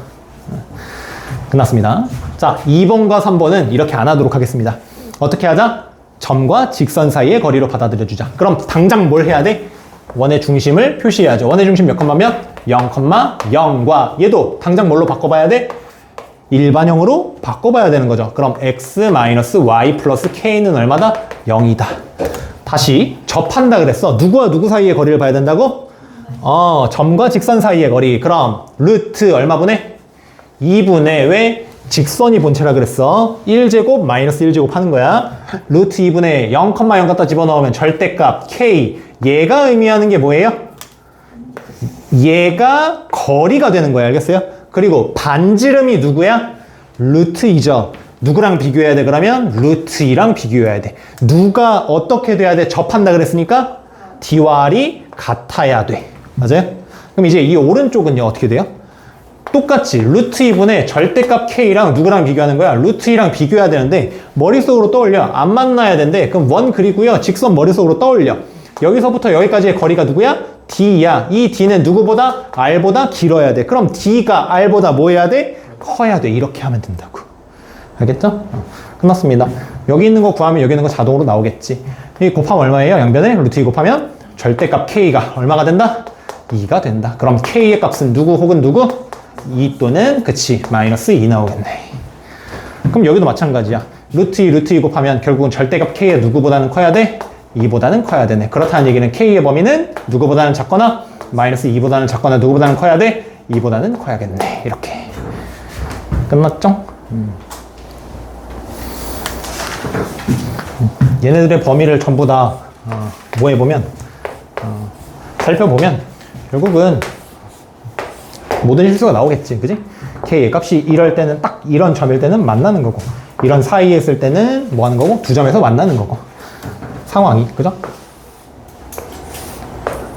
끝났습니다. 자, 2번과 3번은 이렇게 안 하도록 하겠습니다. 어떻게 하자? 점과 직선 사이의 거리로 받아들여주자. 그럼 당장 뭘 해야 돼? 원의 중심을 표시해야죠. 원의 중심 몇 컴마 몇? 0,0과 얘도 당장 뭘로 바꿔봐야 돼? 일반형으로 바꿔봐야 되는 거죠. 그럼 x-y 플러스 k는 얼마다? 0이다. 다시 접한다 그랬어. 누구와 누구 사이의 거리를 봐야 된다고? 점과 직선 사이의 거리. 그럼 루트 얼마분의? 2분의 왜? 직선이 본체라 그랬어. 1제곱 마이너스 1제곱 하는 거야. 루트 2분의 0,0 갖다 집어넣으면 절대값 k. 얘가 의미하는 게 뭐예요? 얘가 거리가 되는 거야. 알겠어요? 그리고 반지름이 누구야? 루트 2죠. 누구랑 비교해야 돼? 그러면 루트 2랑 비교해야 돼. 누가 어떻게 돼야 돼? 접한다 그랬으니까 D와 R이 같아야 돼. 맞아요? 그럼 이제 이 오른쪽은요 어떻게 돼요? 똑같이 루트 2분의 절대값 K랑 누구랑 비교하는 거야? 루트 2랑 비교해야 되는데 머릿속으로 떠올려. 안 만나야 되는데 그럼 원 그리고요 직선 머릿속으로 떠올려. 여기서부터 여기까지의 거리가 누구야? D야. 이 D는 누구보다? R보다 길어야 돼. 그럼 D가 R보다 뭐 해야 돼? 커야 돼. 이렇게 하면 된다고. 알겠죠? 끝났습니다. 여기 있는 거 구하면 여기 있는 거 자동으로 나오겠지. 이 곱하면 얼마예요? 양변에 루트 2 곱하면 절대값 K가 얼마가 된다? 2가 된다. 그럼 K의 값은 누구 혹은 누구? 2 또는 그치 마이너스 2 나오겠네. 그럼 여기도 마찬가지야. 루트 2 곱하면 결국은 절대값 K의 누구보다는 커야 돼? 2보다는 커야 되네. 그렇다는 얘기는 K의 범위는 누구보다는 작거나 마이너스 2보다는 작거나 누구보다는 커야 돼? 2보다는 커야겠네. 이렇게. 끝났죠? 얘네들의 범위를 전부 다 뭐 해보면 살펴보면 결국은 모든 실수가 나오겠지, 그지? K의 값이 이럴 때는 딱 이런 점일 때는 만나는 거고, 이런 사이에 있을 때는 뭐 하는 거고? 두 점에서 만나는 거고. 상황이, 그죠?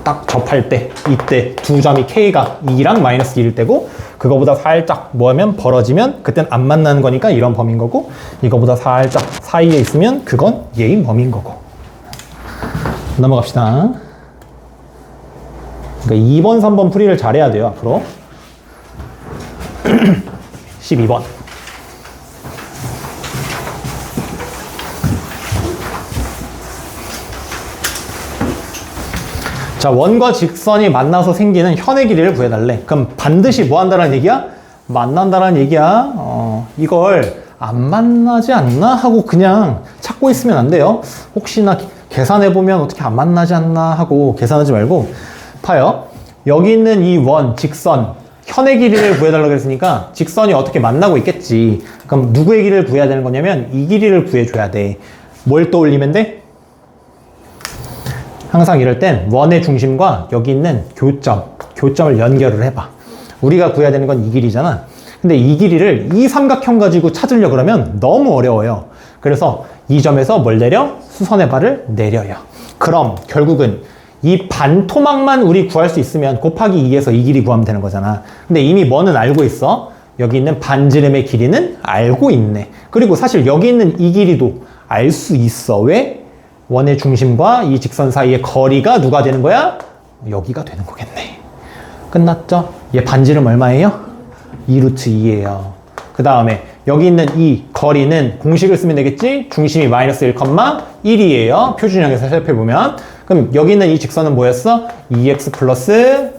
딱 접할 때, 이때 두 점이 K가 2랑 마이너스 1일 때고, 그거보다 살짝 뭐하면 벌어지면 그땐 안 만나는 거니까 이런 범위인 거고, 이거보다 살짝 사이에 있으면 그건 얘인 범위인 거고. 넘어갑시다. 그러니까 2번, 3번 풀이를 잘해야 돼요, 앞으로. 12번. 자, 원과 직선이 만나서 생기는 현의 길이를 구해달래. 그럼 반드시 뭐 한다는 얘기야? 만난다는 얘기야. 이걸 안 만나지 않나 하고 그냥 찾고 있으면 안 돼요. 혹시나 계산해보면 어떻게 안 만나지 않나 하고 계산하지 말고 봐요. 여기 있는 이 원, 직선, 현의 길이를 구해달라고 했으니까 직선이 어떻게 만나고 있겠지. 그럼 누구의 길이를 구해야 되는 거냐면 이 길이를 구해줘야 돼. 뭘 떠올리면 돼? 항상 이럴 땐 원의 중심과 여기 있는 교점을 연결을 해봐. 우리가 구해야 되는 건 이 길이잖아. 근데 이 길이를 이 삼각형 가지고 찾으려고 그러면 너무 어려워요. 그래서 이 점에서 뭘 내려? 수선의 발을 내려요. 그럼 결국은 이 반토막만 우리 구할 수 있으면 곱하기 2에서 이 길이 구하면 되는 거잖아. 근데 이미 뭐는 알고 있어? 여기 있는 반지름의 길이는 알고 있네. 그리고 사실 여기 있는 이 길이도 알 수 있어. 왜? 원의 중심과 이 직선 사이의 거리가 누가 되는 거야? 여기가 되는 거겠네. 끝났죠? 얘 반지름 얼마예요? 2루트 2예요. 그 다음에 여기 있는 이 거리는 공식을 쓰면 되겠지? 중심이 마이너스 1,1이에요. 표준형에서 살펴보면. 그럼 여기 있는 이 직선은 뭐였어? 2x 플러스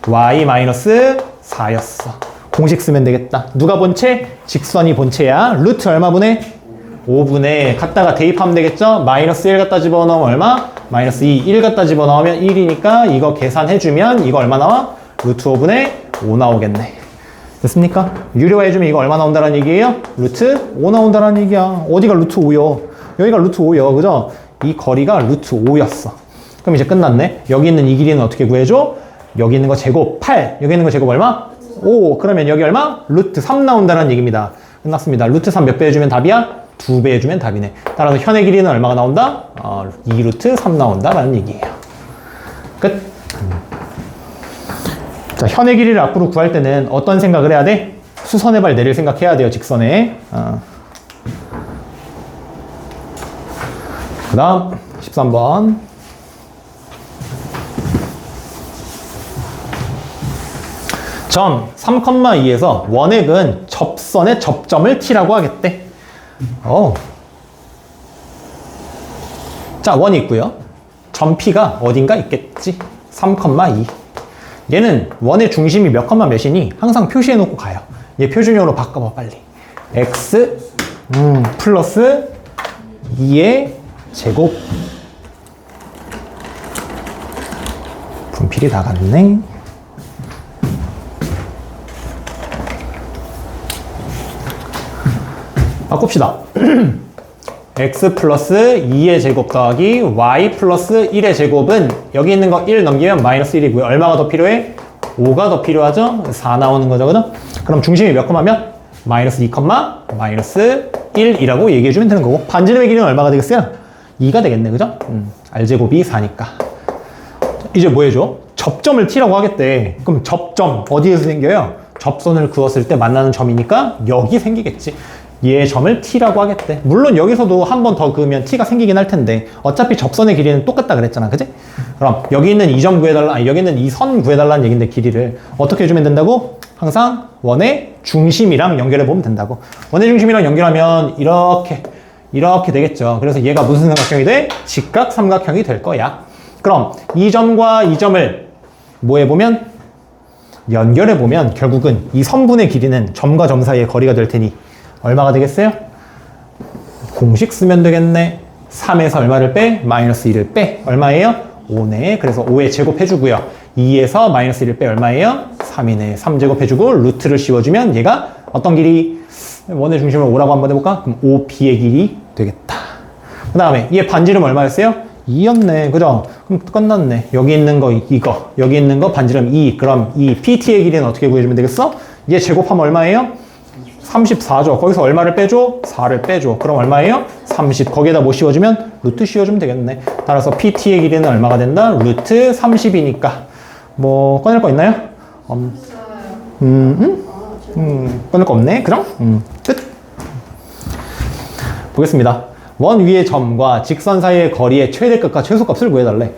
y 마이너스 4였어. 공식 쓰면 되겠다. 누가 본체? 직선이 본체야. 루트 얼마 분의? 5분의 갖다가 대입하면 되겠죠? 마이너스 1 갖다 집어넣으면 얼마? 마이너스 2, 1 갖다 집어넣으면 1이니까 이거 계산해주면 이거 얼마 나와? 루트 5분의 5 나오겠네. 됐습니까? 유리화해주면 이거 얼마 나온다는 얘기예요? 루트 5 나온다는 얘기야. 어디가 루트 5요? 여기가 루트 5요. 그죠? 이 거리가 루트 5였어. 그럼 이제 끝났네. 여기 있는 이 길이는 어떻게 구해줘? 여기 있는 거 제곱 8, 여기 있는 거 제곱 얼마? 5. 그러면 여기 얼마? 루트 3 나온다는 얘기입니다. 끝났습니다. 루트 3 몇 배 해주면 답이야? 2배 해주면 답이네. 따라서 현의 길이는 얼마가 나온다? 2루트 3 나온다라는 얘기예요. 끝. 자, 현의 길이를 앞으로 구할 때는 어떤 생각을 해야 돼? 수선의 발 내릴 생각해야 돼요, 직선에. 그 다음 13번. 점 3,2에서 원액은 접선의 접점을 t라고 하겠대. 자, 원이 있고요. 점 P가 어딘가 있겠지. 3,2. 얘는 원의 중심이 몇 컴마 몇이니 항상 표시해 놓고 가요. 얘 표준형으로 바꿔봐, 빨리. x 플러스 2의 제곱. 분필이 나갔네. 바꿉시다. x 플러스 2의 제곱 더하기 y 플러스 1의 제곱은 여기 있는 거 1 넘기면 마이너스 1이고요. 얼마가 더 필요해? 5가 더 필요하죠? 4 나오는 거죠. 그럼 중심이 몇 컴마면? 마이너스 2 컴마 마이너스 1이라고 얘기해주면 되는 거고, 반지름의 길이는 얼마가 되겠어요? 2가 되겠네. 그죠? r제곱이 4니까. 이제 뭐 해줘? 접점을 t라고 하겠대. 그럼 접점 어디에서 생겨요? 접선을 그었을 때 만나는 점이니까 여기 생기겠지. 얘 점을 t라고 하겠대. 물론 여기서도 한 번 더 그으면 t가 생기긴 할 텐데 어차피 접선의 길이는 똑같다 그랬잖아. 그지? 그럼 여기 있는 이 점 구해달라, 아니 여기 있는 이 선 구해달라는 얘긴데 길이를 어떻게 해주면 된다고? 항상 원의 중심이랑 연결해 보면 된다고. 원의 중심이랑 연결하면 이렇게 되겠죠. 그래서 얘가 무슨 삼각형이 돼? 직각 삼각형이 될 거야. 그럼 이 점과 이 점을 뭐 해보면? 연결해보면 결국은 이 선분의 길이는 점과 점 사이의 거리가 될 테니 얼마가 되겠어요? 공식 쓰면 되겠네. 3에서 얼마를 빼? 마이너스 1을 빼. 얼마예요? 5네. 그래서 5의 제곱 해주고요. 2에서 마이너스 1을 빼 얼마예요? 3이네. 3제곱 해주고 루트를 씌워주면 얘가 어떤 길이? 원의 중심을 5라고 한번 해볼까? 그럼 5b의 길이 되겠다. 그 다음에 얘 반지름 얼마였어요? 2였네. 그죠? 그럼 끝났네. 여기 있는 거 이거, 여기 있는 거 반지름 2. 그럼 이 PT의 길이는 어떻게 구해주면 되겠어? 얘 제곱하면 얼마예요? 34죠. 거기서 얼마를 빼줘? 4를 빼줘. 그럼 얼마예요? 30. 거기에다 뭐 씌워주면? 루트 씌워주면 되겠네. 따라서 PT의 길이는 얼마가 된다? 루트 30이니까. 뭐 꺼낼 거 있나요? 꺼낼 거 없네. 그럼? 끝. 보겠습니다. 원 위의 점과 직선 사이의 거리의 최대값과 최소값을 구해달래.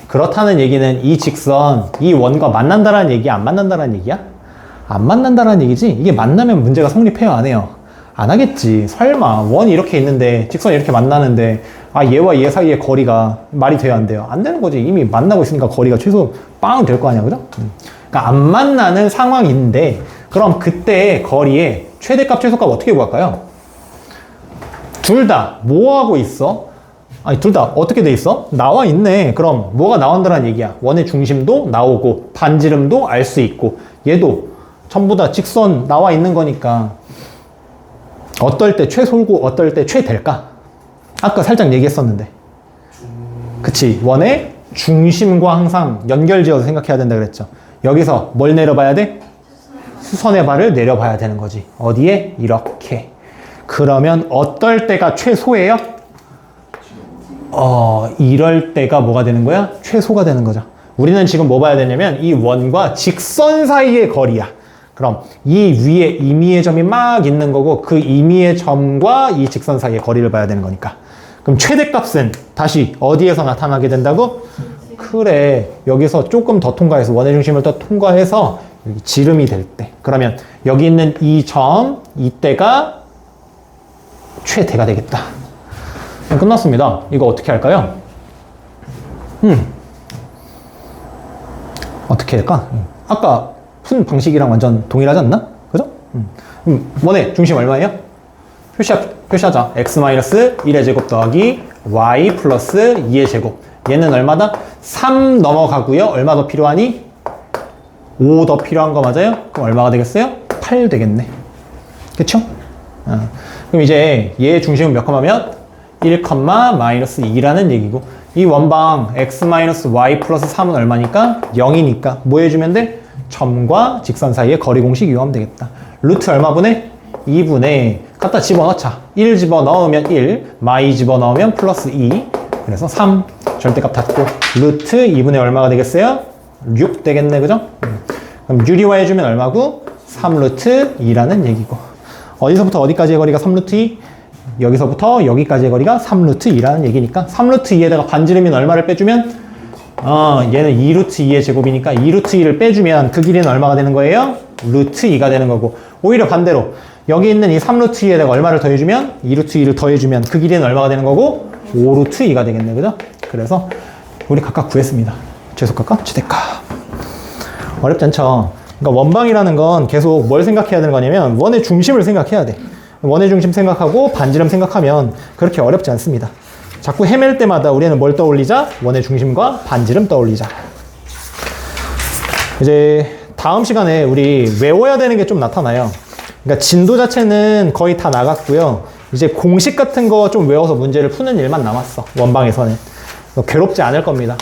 그렇다는 얘기는 이 직선, 이 원과 만난다라는 얘기야? 안 만난다라는 얘기야? 안 만난다라는 얘기지? 이게 만나면 문제가 성립해요? 안 해요? 안 하겠지. 설마 원이 이렇게 있는데 직선이 이렇게 만나는데 얘와 얘 사이의 거리가 말이 돼요? 안 돼요? 안 되는 거지. 이미 만나고 있으니까 거리가 최소 빵 될 거 아니야. 그죠? 그러니까 안 만나는 상황인데 그럼 그때 거리의 최대값, 최소값 어떻게 구할까요? 둘 다 뭐 하고 있어? 아니 둘 다 어떻게 돼 있어? 나와 있네. 그럼 뭐가 나온다는 얘기야? 원의 중심도 나오고 반지름도 알 수 있고 얘도 전부 다 직선 나와 있는 거니까 어떨 때 최소고 어떨 때 최될까? 아까 살짝 얘기했었는데 그치. 원의 중심과 항상 연결지어서 생각해야 된다 그랬죠. 여기서 뭘 내려봐야 돼? 수선의 발을 내려봐야 되는 거지. 어디에? 이렇게. 그러면 어떨 때가 최소예요? 이럴 때가 뭐가 되는 거야? 최소가 되는 거죠. 우리는 지금 뭐 봐야 되냐면 이 원과 직선 사이의 거리야. 그럼 이 위에 임의의 점이 막 있는 거고 그 임의의 점과 이 직선 사이의 거리를 봐야 되는 거니까. 그럼 최대값은 다시 어디에서 나타나게 된다고? 그래. 여기서 조금 더 통과해서 원의 중심을 더 통과해서 여기 지름이 될 때. 그러면 여기 있는 이 점, 이때가 최대가 되겠다. 끝났습니다. 이거 어떻게 할까요? 어떻게 할까? 아까 푼 방식이랑 완전 동일하지 않나? 그죠? 원의 중심 얼마예요? 표시하자. x-1의 제곱 더하기 y 플러스 2의 제곱. 얘는 얼마다? 3 넘어가고요. 얼마 더 필요하니? 5 더 필요한 거 맞아요? 그럼 얼마가 되겠어요? 8 되겠네. 그쵸? 그럼 이제 얘의 중심은 몇 컴마면? 1, 마이너스 2라는 얘기고 이 원방 x-y 플러스 3은 얼마니까? 0이니까 뭐 해주면 돼? 점과 직선 사이의 거리 공식 이용하면 되겠다. 루트 얼마분의? 2분의 갖다 집어넣자. 1 집어넣으면 1, 마이 집어넣으면 플러스 2 그래서 3 절대값 닫고 루트 2분의 얼마가 되겠어요? 6 되겠네. 그죠? 그럼 유리화 해주면 얼마고? 3루트 2라는 얘기고 어디서부터 어디까지의 거리가 3루트 2? 여기서부터 여기까지의 거리가 3루트 2라는 얘기니까 3루트 2에다가 반지름인 얼마를 빼주면 얘는 2루트 2의 제곱이니까 2루트 2를 빼주면 그 길이는 얼마가 되는 거예요? 루트 2가 되는 거고 오히려 반대로 여기 있는 이 3루트 2에다가 얼마를 더해주면 2루트 2를 더해주면 그 길이는 얼마가 되는 거고 5루트 2가 되겠네. 그죠? 그래서 우리 각각 구했습니다. 최소값과 최대값. 어렵지 않죠? 그러니까 원방이라는 건 계속 뭘 생각해야 되는 거냐면 원의 중심을 생각해야 돼. 원의 중심 생각하고 반지름 생각하면 그렇게 어렵지 않습니다. 자꾸 헤맬 때마다 우리는 뭘 떠올리자? 원의 중심과 반지름 떠올리자. 이제 다음 시간에 우리 외워야 되는 게 좀 나타나요. 그러니까 진도 자체는 거의 다 나갔고요. 이제 공식 같은 거 좀 외워서 문제를 푸는 일만 남았어. 원방에서는. 괴롭지 않을 겁니다.